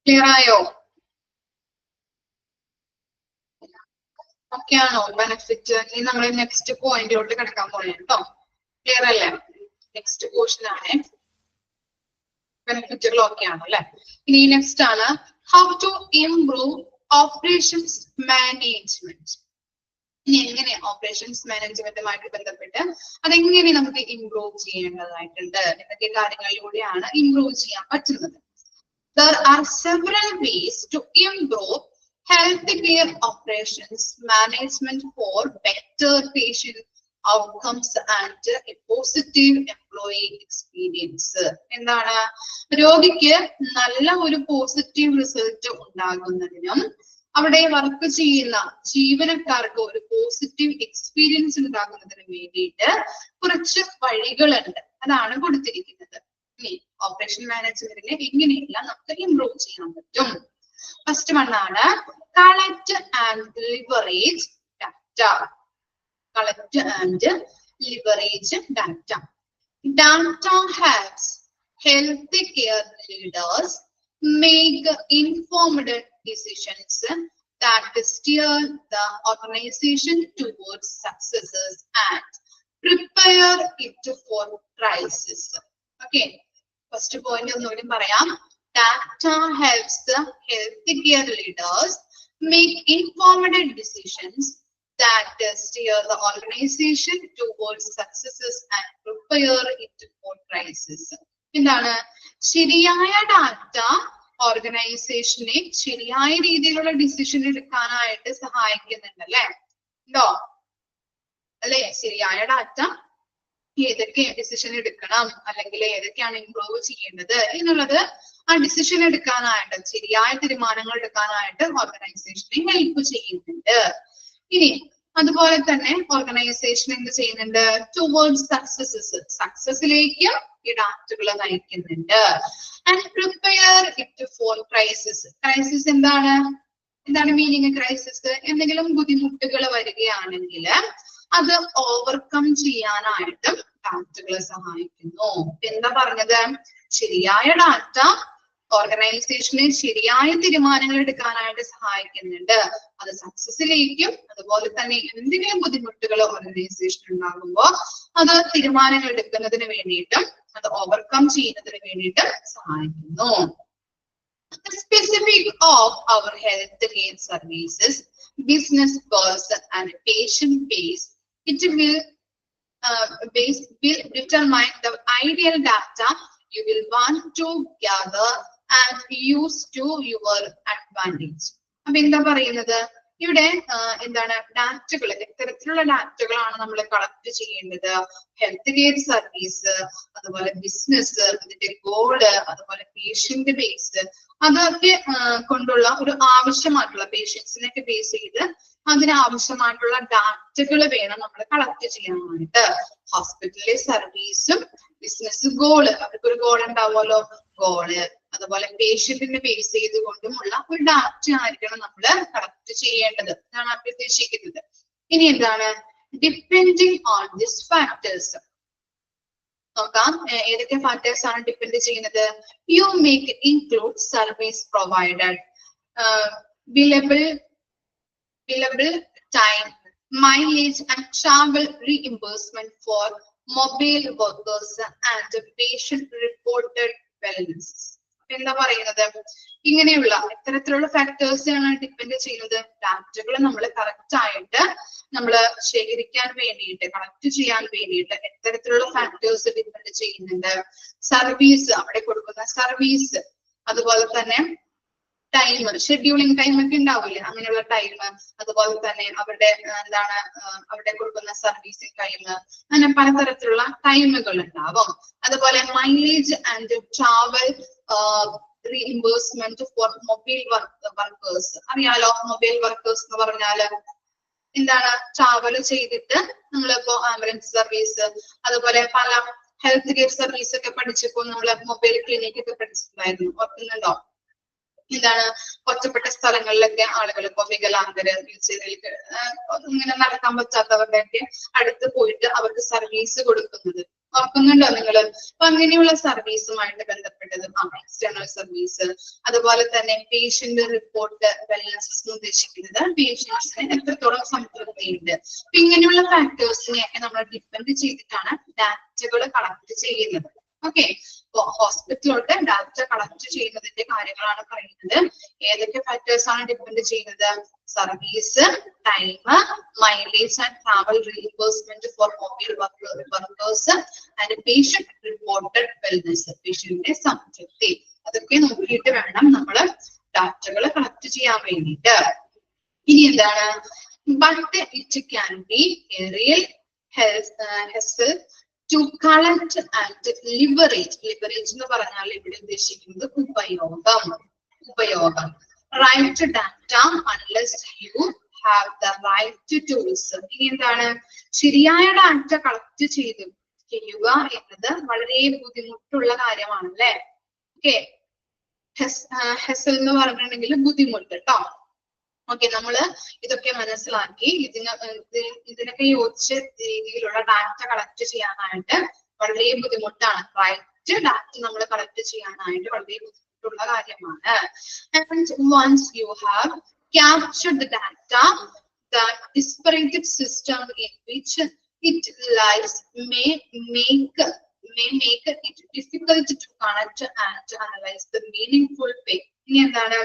ക്ലിയർ ആയോ? ഓക്കെ ആണോ? ബെനിഫിറ്റ്. ഇനി നമ്മൾ നെക്സ്റ്റ് പോയിന്റിലോട്ട് കിടക്കാൻ പോണേ കേട്ടോ. ക്ലിയർ അല്ലേ? നെക്സ്റ്റ് പോർഷൻ ആണ്. ബെനിഫിറ്റുകൾ ഓക്കെ ആണോ അല്ലെ? ഇനി നെക്സ്റ്റ് ആണ് how to improve operations management. ഇനി എങ്ങനെ ഓപ്പറേഷൻസ് മാനേജ്മെന്റുമായിട്ട് ബന്ധപ്പെട്ട് അതെങ്ങനെ നമുക്ക് ഇംപ്രൂവ് ചെയ്യേണ്ടതായിട്ടുണ്ട്, എന്തൊക്കെ കാര്യങ്ങളിലൂടെയാണ് ഇംപ്രൂവ് ചെയ്യാൻ പറ്റുന്നത്? There are several ways to improve healthcare operations management for better patient outcomes and A positive employee experience. എന്താണ്? രോഗിക്ക് നല്ല ഒരു പോസിറ്റീവ് റിസൾട്ട് ഉണ്ടാകുന്നതിനും അവിടെ വർക്ക് ചെയ്യുന്ന ജീവനക്കാർക്ക് ഒരു പോസിറ്റീവ് എക്സ്പീരിയൻസ് ഉണ്ടാകുന്നതിന് വേണ്ടിയിട്ട് കുറച്ച് വഴികളുണ്ട്. അതാണ് കൊടുത്തിരിക്കുന്നത്. ഇനി ഓപ്പറേഷൻ മാനേജ്മെന്റിനെ എങ്ങനെയെല്ലാം നമുക്ക് ഇംപ്രൂവ് ചെയ്യാൻ പറ്റും. ഫസ്റ്റ് വണ്ണാണ് collect and leverage data. Collect and leverage data. Data helps healthcare leaders make informed decisions that steer the organization towards successes and prepare it for crisis. Okay, first point ഒന്നുകൂടി പറയാം. Data helps the healthcare leaders make informed decisions that steer the organization towards successes and prepare it for crisis. എന്താണ്? ശരിയായ data ഓർഗനൈസേഷനെ ശരിയായ രീതിയിലുള്ള decision എടുക്കാനായിട്ട് സഹായിക്കുന്നുണ്ട്. അല്ലെ? ഉണ്ടോ? അല്ലെ? ശരിയായ ഡാറ്റ ഏതൊക്കെ ഡിസിഷൻ എടുക്കണം, അല്ലെങ്കിൽ ഏതൊക്കെയാണ് ഇംപ്രൂവ് ചെയ്യേണ്ടത് എന്നുള്ളത് ആ ഡിസിഷൻ എടുക്കാനായിട്ട്, ശരിയായ തീരുമാനങ്ങൾ എടുക്കാനായിട്ട് ഓർഗനൈസേഷനെ ഹെൽപ്പ് ചെയ്യുന്നുണ്ട്. ഇനി അതുപോലെ തന്നെ ഓർഗനൈസേഷൻ എന്ത് ചെയ്യുന്നുണ്ട്? ടുവേർഡ്സ് സക്സസസ്, സക്സസിലേക്ക് ഈ ഡാറ്റകൾ നയിക്കുന്നുണ്ട്. And prepare it for crisis. Crisis എന്താണ്? എന്താണ് മീനിങ് ക്രൈസിസ്? എന്തെങ്കിലും ബുദ്ധിമുട്ടുകൾ വരികയാണെങ്കിൽ അത് ഓവർകം ചെയ്യാനായിട്ട് ഡാറ്റകൾ സഹായിക്കുന്നു. എന്താ പറഞ്ഞത്? ശരിയായ ഡാറ്റ ഓർഗനൈസേഷനെ ശരിയായ തീരുമാനങ്ങൾ എടുക്കാനായിട്ട് സഹായിക്കുന്നുണ്ട്. അത് സക്സസിലേക്കും അതുപോലെ തന്നെ എന്തെങ്കിലും ബുദ്ധിമുട്ടുകൾ ഓർഗനൈസേഷൻ ഉണ്ടാകുമ്പോൾ അത് തീരുമാനങ്ങൾ എടുക്കുന്നതിന് വേണ്ടിയിട്ടും അത് ഓവർകം ചെയ്യുന്നതിന് വേണ്ടിയിട്ട് സഹായിക്കുന്നു. Specific of our healthcare services, business goals and patient base, it will determine the ideal data you will want to gather and use to your advantage. അപ്പൊ എന്താ പറയുന്നത്? ഇവിടെ എന്താണ്? ഡാറ്റകൾ, എത്തരത്തിലുള്ള ഡാറ്റകളാണ് നമ്മൾ കളക്ട് ചെയ്യേണ്ടത്? ഹെൽത്ത് കെയർ സർവീസ്, അതുപോലെ ബിസിനസ്, അതിന്റെ goal, അതുപോലെ പേഷ്യന്റ് ബേസ്, അതൊക്കെ കൊണ്ടുള്ള ഒരു ആവശ്യമായിട്ടുള്ള പേഷ്യൻസിനൊക്കെ ബേസ് ചെയ്ത് അതിനാവശ്യമായിട്ടുള്ള ഡാറ്റകൾ വേണം നമ്മൾ കളക്ട് ചെയ്യാനായിട്ട്. ഹോസ്പിറ്റലിലെ സർവീസും ബിസിനസ് ഗോള്, അവർക്കൊരു ഗോൾ ഉണ്ടാവുമല്ലോ, ഗോള്, അതുപോലെ പേഷ്യന്റിനെ ബേസ് ചെയ്തുകൊണ്ടുമുള്ള ഒരു ഡാറ്റ ആയിരിക്കണം നമ്മൾ കളക്ട് ചെയ്യേണ്ടത്. എന്നാണ് അവർ ഉദ്ദേശിക്കുന്നത്. ഇനി എന്താണ്? Depending on this factors. നോക്കാം ഏതൊക്കെ ഫാക്ടേഴ്സ് ആണ് ഡിപ്പെൻഡ് ചെയ്യുന്നത്. You make include service provided, billable time, mileage and travel reimbursement for mobile workers and patient reported wellness. എന്താ പറയുന്നത്? ഇങ്ങനെയുള്ള ഇത്തരത്തിലുള്ള ഫാക്ടേഴ്സ് ആണ് ഡിപ്പെൻഡ് ചെയ്യുന്നത്. ഡാറ്റകൾ നമ്മൾ കറക്റ്റ് ആയിട്ട് നമ്മൾ ശേഖരിക്കാൻ വേണ്ടിയിട്ട്, കളക്ട് ചെയ്യാൻ വേണ്ടിയിട്ട് എത്തരത്തിലുള്ള ഫാക്ടേഴ്സ് ഡിപ്പെൻഡ് ചെയ്യുന്നുണ്ട്? സർവീസ്, അവിടെ കൊടുക്കുന്ന സർവീസ്, അതുപോലെ തന്നെ ടൈം, ഷെഡ്യൂളിംഗ് ടൈം ഒക്കെ ഉണ്ടാവില്ലേ, അങ്ങനെയുള്ള ടൈം, അതുപോലെ തന്നെ അവരുടെ എന്താണ് അവിടെ കൊടുക്കുന്ന സർവീസിംഗ് ടൈം, അങ്ങനെ പലതരത്തിലുള്ള ടൈമുകൾ ഉണ്ടാവും. അതുപോലെ mileage and travel reimbursement for mobile workers. അറിയാലോ, മൊബൈൽ വർക്കേഴ്സ് എന്ന് പറഞ്ഞാല് എന്താണ്? ട്രാവൽ ചെയ്തിട്ട് നമ്മളിപ്പോ ആംബുലൻസ് സർവീസ്, അതുപോലെ പല ഹെൽത്ത് കെയർ സർവീസ് ഒക്കെ പഠിച്ചപ്പോൾ നമ്മള് മൊബൈൽ ക്ലിനിക് ഒക്കെ പഠിച്ചിട്ടുണ്ടായിരുന്നു. ഓർക്കുന്നുണ്ടോ? എന്താണ്? ഒറ്റപ്പെട്ട സ്ഥലങ്ങളിലൊക്കെ ആളുകൾ, ഇപ്പൊ വികലാംഗര്, വീൽചെയറിലേക്ക് ഇങ്ങനെ നടക്കാൻ പറ്റാത്തവരുടെ ഒക്കെ അടുത്ത് പോയിട്ട് അവർക്ക് സർവീസ് കൊടുക്കുന്നത് ഓർക്കുന്നുണ്ടോ നിങ്ങള്? അപ്പൊ അങ്ങനെയുള്ള സർവീസുമായിട്ട് ബന്ധപ്പെട്ടത് എക്സ്റ്റേണൽ സർവീസ്. അതുപോലെ തന്നെ പേഷ്യന്റ് റിപ്പോർട്ട് വെൽനസ് എന്ന് ഉദ്ദേശിക്കുന്നത് പേഷ്യൻസിന് എത്രത്തോളം സംതൃപ്തിയുണ്ട്. അപ്പൊ ഇങ്ങനെയുള്ള ഫാക്ടേഴ്സിനെയൊക്കെ നമ്മൾ ഡിപ്പെൻഡ് ചെയ്തിട്ടാണ് ഡാറ്റകൾ കളക്ട് ചെയ്യുന്നത്. ഓക്കെ, അപ്പൊ ഹോസ്പിറ്റലിലോട്ട് ഡാറ്റ കളക്ട് ചെയ്യുന്നതിന്റെ കാര്യങ്ങളാണ് പറയുന്നത്. ഏതൊക്കെ ഫാക്ടേഴ്സ് ആണ് ഡിപ്പെൻഡ് ചെയ്യുന്നത്? Service, time, mileage and travel reimbursement for mobile workers and patient reported wellness, പേഷ്യന്റിന്റെ സംതൃപ്തി. അതൊക്കെ നോക്കിയിട്ട് വേണം നമ്മൾ ഡാറ്റകൾ കളക്ട് ചെയ്യാൻ വേണ്ടിയിട്ട്. ഇനി എന്താണ്? But it can be A real HESL to collect and leverage. Leverage എന്ന് പറഞ്ഞാൽ ഇവിടെ ഉദ്ദേശിക്കുന്നത് ഉപയോഗം. Write data unless you have the right tools. ഇനി എന്താണ്? ശരിയായ ഡാറ്റ കളക്ട് ചെയ്യുക എന്നത് വളരെ ബുദ്ധിമുട്ടുള്ള കാര്യമാണ് അല്ലെ? ഓക്കെ, ഹെസൽ എന്ന് പറഞ്ഞിട്ടുണ്ടെങ്കിൽ ബുദ്ധിമുട്ട് കേട്ടോ. ഓക്കെ, നമ്മള് ഇതൊക്കെ മനസ്സിലാക്കി ഇതിനൊക്കെ യോജിച്ച രീതിയിലുള്ള ഡാറ്റ കളക്ട് ചെയ്യാനായിട്ട് വളരെ ബുദ്ധിമുട്ടാണ്. റൈറ്റ് ഡാറ്റ നമ്മൾ കളക്ട് ചെയ്യാനായിട്ട് വളരെ ബുദ്ധിമുട്ടുള്ള കാര്യമാണ്. And once you have captured the data, the disparate system in which it lies may make it difficult to connect and analyze the meaningful way. ഇനി എന്താണ്?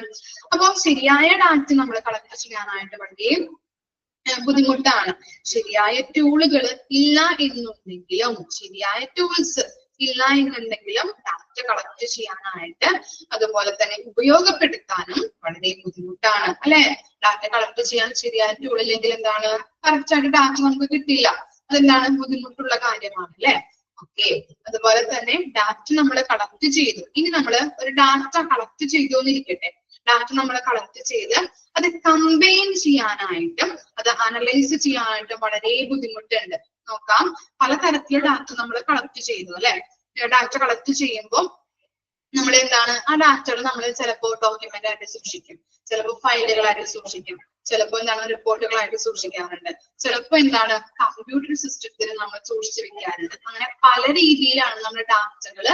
അപ്പൊ ശരിയായ ഡാറ്റ നമ്മൾ കളക്ട് ചെയ്യാനായിട്ട് വളരെ ബുദ്ധിമുട്ടാണ്. ശരിയായ ടൂളുകൾ ഇല്ല എന്നുണ്ടെങ്കിലും, ശരിയായ ടൂൾസ് ഇല്ല എന്നുണ്ടെങ്കിലും ഡാറ്റ കളക്ട് ചെയ്യാനായിട്ട് അതുപോലെ തന്നെ ഉപയോഗപ്പെടുത്താനും വളരെ ബുദ്ധിമുട്ടാണ് അല്ലെ? ഡാറ്റ കളക്ട് ചെയ്യാൻ ശരിയായ ടൂൾ ഇല്ലെങ്കിൽ എന്താണ്? കറക്റ്റ് ആയിട്ട് ഡാറ്റ നമുക്ക് കിട്ടില്ല. അതെന്താണ്? ബുദ്ധിമുട്ടുള്ള കാര്യമാണ് അല്ലെ? ഓക്കെ, അതുപോലെ തന്നെ ഡാറ്റ നമ്മൾ കളക്ട് ചെയ്തു. ഇനി നമ്മൾ ഒരു ഡാറ്റ കളക്ട് ചെയ്തു എന്നിരിക്കട്ടെ. ഡാറ്റ നമ്മൾ കളക്ട് ചെയ്ത് അത് കമ്പൈൻ ചെയ്യാനായിട്ടും അത് അനലൈസ് ചെയ്യാനായിട്ടും വളരെ ബുദ്ധിമുട്ടുണ്ട്. നോക്കാം, പലതരത്തിലുള്ള ഡാറ്റ നമ്മൾ കളക്ട് ചെയ്തു അല്ലെ? ഡാറ്റ കളക്ട് ചെയ്യുമ്പോൾ നമ്മൾ എന്താണ്? ആ ഡാറ്റകൾ നമ്മൾ ചിലപ്പോൾ ഡോക്യുമെന്റ് ആയിട്ട് സൂക്ഷിക്കും, ചിലപ്പോൾ ഫയലുകളായിട്ട് സൂക്ഷിക്കും, ചിലപ്പോൾ എന്താണ് റിപ്പോർട്ടുകളായിട്ട് സൂക്ഷിക്കാറുണ്ട്, ചിലപ്പോൾ എന്താണ് കമ്പ്യൂട്ടർ സിസ്റ്റത്തിൽ നമ്മൾ സൂക്ഷിച്ചു വെക്കാറുണ്ട്. അങ്ങനെ പല രീതിയിലാണ് നമ്മൾ ഡാറ്റകൾ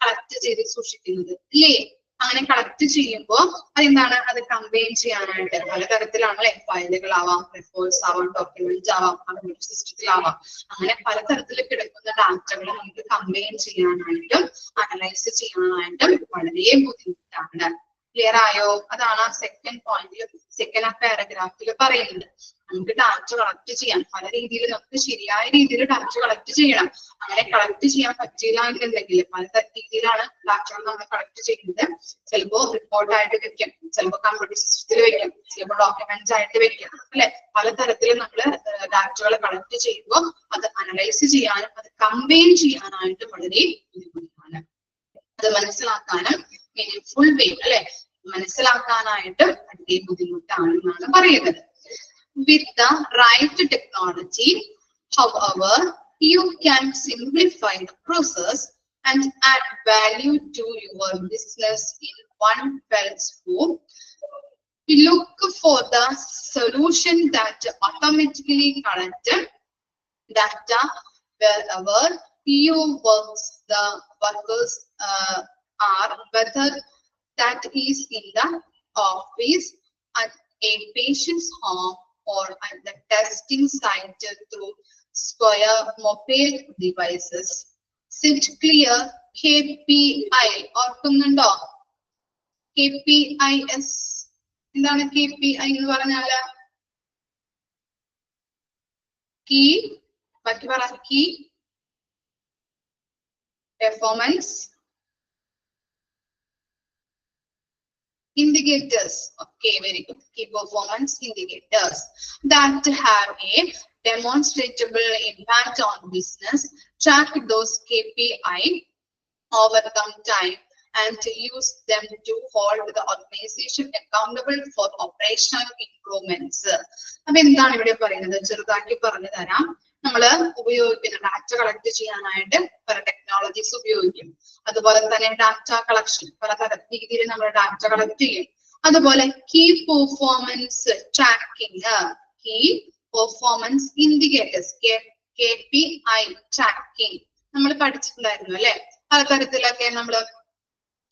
കളക്ട് ചെയ്ത് സൂക്ഷിക്കുന്നത് ഇല്ലേ? അങ്ങനെ കളക്ട് ചെയ്യുമ്പോൾ അതെന്താണ്? അത് കമ്പൈൻ ചെയ്യാനായിട്ട് പലതരത്തിലാണ് അല്ലെ? ഫയലുകളാവാം, റിപ്പോർട്ട്സ് ആവാം, ഡോക്യുമെന്റ്സ് ആവാം, കമ്പ്യൂട്ടർ സിസ്റ്റത്തിലാവാം. അങ്ങനെ പലതരത്തിൽ കിടക്കുന്ന ഡാറ്റകൾ നമുക്ക് കമ്പൈൻ ചെയ്യാനായിട്ടും അനലൈസ് ചെയ്യാനായിട്ടും വളരെ ബുദ്ധിമുട്ടാണ്. ക്ലിയർ ആയോ? അതാണ് സെക്കൻഡ് പോയിന്റിൽ, സെക്കൻഡ് പാരഗ്രാഫിൽ പറയുന്നത്. നമുക്ക് ഡാറ്റ കളക്ട് ചെയ്യാൻ പല രീതിയിൽ, നമുക്ക് ശരിയായ രീതിയിൽ ഡാറ്റ കളക്ട് ചെയ്യണം. അങ്ങനെ കളക്ട് ചെയ്യാൻ പറ്റില്ല എന്നുണ്ടെങ്കിൽ പല രീതിയിലാണ് ഡാറ്റകൾ നമ്മൾ കളക്ട് ചെയ്യുന്നത്. ചിലപ്പോ റിപ്പോർട്ടായിട്ട് വെക്കും, ചിലപ്പോൾ കമ്പ്യൂട്ടർ സിസ്റ്റത്തിൽ വെക്കും, ചിലപ്പോൾ ഡോക്യുമെന്റ്സ് ആയിട്ട് വെക്കും അല്ലെ? പലതരത്തിൽ നമ്മൾ ഡാറ്റകൾ കളക്ട് ചെയ്യുമ്പോൾ അത് അനലൈസ് ചെയ്യാനും അത് കമ്പൈൻ ചെയ്യാനായിട്ട് വളരെ ബുദ്ധിമുട്ടാണ്. അത് മനസ്സിലാക്കാനും മീനിങ്ഫുൾ വേ അല്ലെ? മനസ്സിലാക്കാനായിട്ട് വളരെ ബുദ്ധിമുട്ടാണെന്നാണ് പറയുന്നത്. With the right technology, however, you can simplify the process and add value to your business in one fell swoop. Look for the solution that automatically collects data wherever your workers are, whether that is in the office, at a patient's home, or at the testing site through Square mobile devices. Set clear KPI. ഓർക്കുന്നുണ്ടോ? KPIs. എന്താണ് KPI എന്ന് പറഞ്ഞാല്? Key, ബാക്കി പറ. Key performance indicators. Okay, very good. Key performance indicators that have a demonstrable impact on business. Track those KPI over some time and to use them to hold the organization accountable for operational improvements. അപ്പൊ എന്താണ് ഇവിടെ പറയുന്നത്? ചെറുതാക്കി പറഞ്ഞു തരാം. നമ്മൾ ഉപയോഗിക്കുന്ന data collect ചെയ്യാനായിട്ട് പല ടെക്നോളജീസ് ഉപയോഗിക്കും. അതുപോലെ തന്നെ ഡാറ്റ കളക്ഷൻ പല രീതിയിൽ നമ്മൾ ഡാറ്റ കളക്ട് ചെയ്യും. അതുപോലെ key performance tracking, key performance indicators, KPI tracking നമ്മൾ പഠിച്ചിട്ടുണ്ടായിരുന്നു അല്ലെ? പലതരത്തിലൊക്കെ നമ്മൾ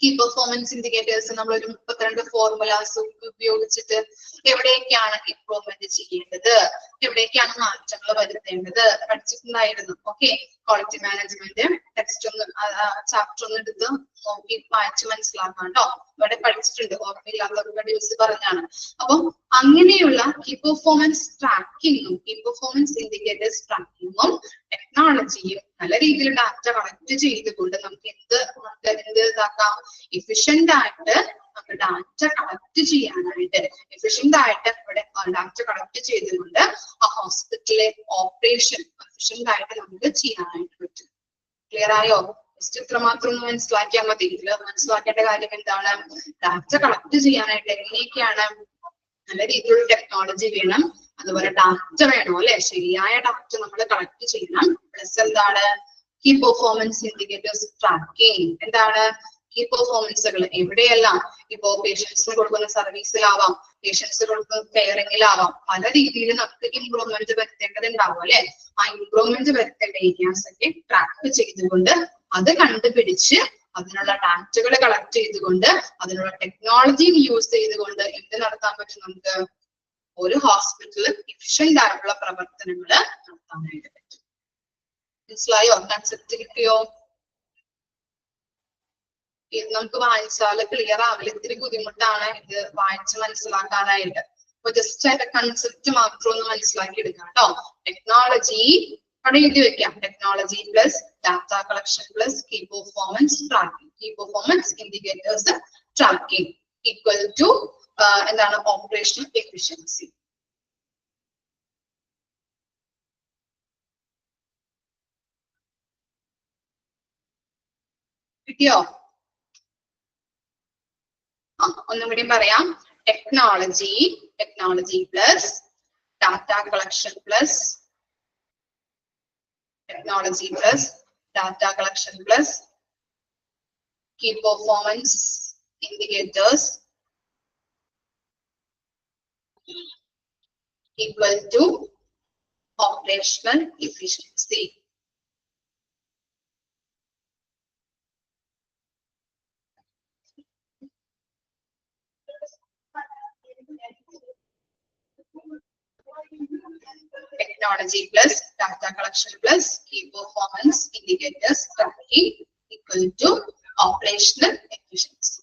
കീ പെർഫോമൻസ് ഇൻഡിക്കേറ്റേഴ്സ് നമ്മൾ ഒരു 32 ഫോർമുലാസ് ഉപയോഗിച്ചിട്ട് എവിടേക്കാണ് ഇംപ്രൂവ്മെന്റ് ചെയ്യേണ്ടത്, എവിടേക്കാണ് മാറ്റങ്ങൾ വരുത്തേണ്ടത് പഠിച്ചിട്ടുണ്ടായിരുന്നു. ഓക്കെ, ക്വാളിറ്റി മാനേജ്മെന്റ് ടെക്സ്റ്റ് ഒന്ന് ചാപ്റ്റർ ഒന്ന് എടുത്ത് നോക്കി വായിച്ച് മനസ്സിലാക്കാം കേട്ടോ. ഇവിടെ പഠിച്ചിട്ടുണ്ട്, ഓർമ്മയില്ലാത്തവരുടെ യൂസ് പറഞ്ഞാണ്. അപ്പം അങ്ങനെയുള്ള കീ പെർഫോമൻസ് ട്രാക്കിങ്ങും കീ പെർഫോമൻസ് ഇൻഡിക്കേറ്റേഴ്സ് ട്രാക്കിങ്ങും ടെക്നോളജിയും നല്ല രീതിയിൽ ഡാറ്റ കളക്ട് ചെയ്തുകൊണ്ട് നമുക്ക് എന്ത് ഇതാക്കാം? എഫിഷ്യന്റ് ആയിട്ട് നമുക്ക് ഡാറ്റ കളക്ട് ചെയ്യാനായിട്ട് എഫിഷ്യന്റ് ആയിട്ട് ഇവിടെ ഡാറ്റ കളക്ട് ചെയ്തുകൊണ്ട് ആ ഹോസ്പിറ്റലിലെ ഓപ്പറേഷൻ എഫിഷ്യന്റ് ആയിട്ട് നമുക്ക് ചെയ്യാനായിട്ട് പറ്റും. ക്ലിയർ ആയോ? ജസ്റ്റ് ഇത്രമാത്രം ഒന്ന് മനസ്സിലാക്കിയാൽ മതി. ഇതിൽ മനസ്സിലാക്കേണ്ട കാര്യം എന്താണ്? ഡാറ്റ കളക്ട് ചെയ്യാനായിട്ട് എങ്ങനെയൊക്കെയാണ്? നല്ല രീതിയിലുള്ള ടെക്നോളജി വേണം, അതുപോലെ ഡാറ്റ വേണം അല്ലെ, ശരിയായ ഡാറ്റ നമ്മൾ കളക്ട് ചെയ്യണം. പ്ലസ് എന്താണ്? Key performance indicators tracking. എന്താണ് കീ പെർഫോമൻസുകൾ? എവിടെയെല്ലാം ഇപ്പോ പേഷ്യൻസിന് കൊടുക്കുന്ന സർവീസിലാവാം, പേഷ്യൻസ് കൊടുക്കുന്ന കെയറിങ്ങിലാവാം, പല രീതിയിൽ നമുക്ക് ഇംപ്രൂവ്മെന്റ് വരുത്തേണ്ടതുണ്ടാവും അല്ലെ. ആ ഇംപ്രൂവ്മെന്റ് വരുത്തേണ്ട ഏരിയാസ് ഒക്കെ ട്രാക്ക് ചെയ്തുകൊണ്ട് അത് കണ്ടുപിടിച്ച് അതിനുള്ള ഡാറ്റകൾ കളക്ട് ചെയ്തുകൊണ്ട് അതിനുള്ള ടെക്നോളജി യൂസ് ചെയ്തുകൊണ്ട് എന്ത് നടത്താൻ പറ്റും? നമുക്ക് ഒരു ഹോസ്പിറ്റലിൽ എഫിഷ്യന്റ് ആയിട്ടുള്ള പ്രവർത്തനങ്ങൾ നടത്താനായിട്ട് പറ്റും. മനസ്സിലായോ? കൺസെപ്റ്റ് കിട്ടിയോ? ഇത് നമുക്ക് വായിച്ചാല് ക്ലിയർ ആവില്ല, ഇത്തിരി ബുദ്ധിമുട്ടാണ് ഇത് വായിച്ച് മനസ്സിലാക്കാനായിട്ട്. അപ്പൊ ജസ്റ്റ് അതിന്റെ കൺസെപ്റ്റ് മാത്രം ഒന്ന് മനസ്സിലാക്കി എടുക്കാം കേട്ടോ. ടെക്നോളജി അവിടെ എഴുതി വെക്കാം. Technology plus data collection plus key performance tracking, key performance indicators tracking equal to എന്താണ്? Operational efficiency. കിട്ടിയോ? ഒന്നും കൂടി പറയാം. Technology plus data collection plus technology plus data collection plus key performance indicators equal to operational efficiency. Technology plus data collection plus key performance indicators tracking equal to operational efficiency.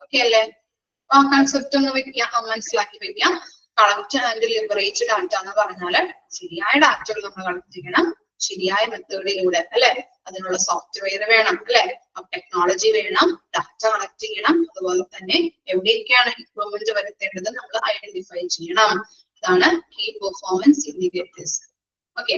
Okay അല്ലേ? ആ concept ഒന്ന് വെക്കാം, മനസ്സിലാക്കി വെക്കാം. Collect and leverage data എന്ന് പറഞ്ഞാല് ശരിയായ ഡാറ്റകൾ നമ്മൾ കളക്ട് ചെയ്യണം, ശരിയായ മെത്തേഡിലൂടെ അല്ലെ. അതിനുള്ള സോഫ്റ്റ്വെയർ വേണം അല്ലെ, ടെക്നോളജി വേണം, ഡാറ്റ കളക്ട് ചെയ്യണം, അതുപോലെ തന്നെ എവിടെയൊക്കെയാണ് ഇംപ്രൂവ്മെന്റ് വരുത്തേണ്ടത് നമ്മൾ ഐഡന്റിഫൈ ചെയ്യണം. ഇതാണ് key performance indicators. Okay,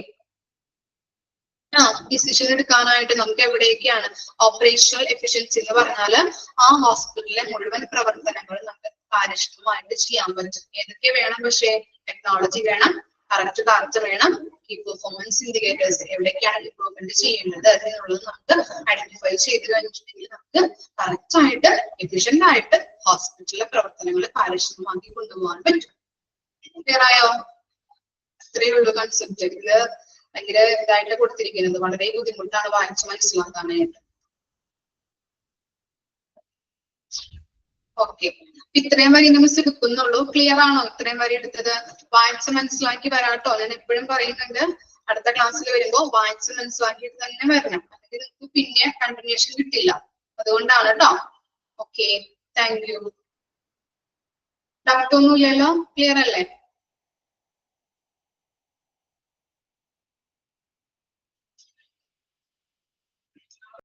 decision എടുക്കാനായിട്ട് നമുക്ക് എവിടെയൊക്കെയാണ് ഓപ്പറേഷണൽ എഫിഷ്യൻസി എന്ന് പറഞ്ഞാല് ആ ഹോസ്പിറ്റലിലെ മുഴുവൻ പ്രവർത്തനങ്ങൾ നമുക്ക് കാര്യക്ഷമമായിട്ട് ചെയ്യാൻ പറ്റും. ഏതൊക്കെ വേണം? പക്ഷേ ടെക്നോളജി വേണം, കറക്റ്റ് ഡാറ്റ വേണം, കീ പെർഫോമൻസ് ഇൻഡിക്കേറ്റേഴ്സ് എവിടേക്കാണ് ഇംപ്രൂവ്മെന്റ് ചെയ്യേണ്ടത് എന്നുള്ളത് നമുക്ക് ഐഡന്റിഫൈ ചെയ്ത് കഴിഞ്ഞിട്ടുണ്ടെങ്കിൽ നമുക്ക് കറക്റ്റ് ആയിട്ട് എഫിഷ്യന്റ് ആയിട്ട് ഹോസ്പിറ്റലിലെ പ്രവർത്തനങ്ങൾ കാര്യക്ഷമമാക്കി കൊണ്ടുപോകാൻ പറ്റും. ക്ലിയർ ആയോ? അത്രയേ ഉള്ളൂ കൺസെപ്റ്റ്. ഇത് ഭയങ്കര ഇതായിട്ട് കൊടുത്തിരിക്കുന്നത്, വളരെ ബുദ്ധിമുട്ടാണ് വായിച്ച് മനസ്സിലാക്കാനായിട്ട്. ഓക്കെ, ഇത്രയും വരി മിസ് എടുക്കുന്നുള്ളൂ. ക്ലിയർ ആണോ? ഇത്രയും വരി എടുത്തത് വായിച്ച് മനസ്സിലാക്കി വരാട്ടോ. ഞാൻ എപ്പോഴും പറയുന്നുണ്ട്, അടുത്ത ക്ലാസ്സിൽ വരുമ്പോ വായിച്ച് മനസ്സിലാക്കിയിട്ട് തന്നെ വരണം, അല്ലെങ്കിൽ നിങ്ങൾക്ക് പിന്നെ കണ്ടിന്യൂഷൻ കിട്ടില്ല. അതുകൊണ്ടാണ് കേട്ടോ. Okay, thank you. ഡൗട്ട് ഒന്നുമില്ലല്ലോ? ക്ലിയർ അല്ലേ?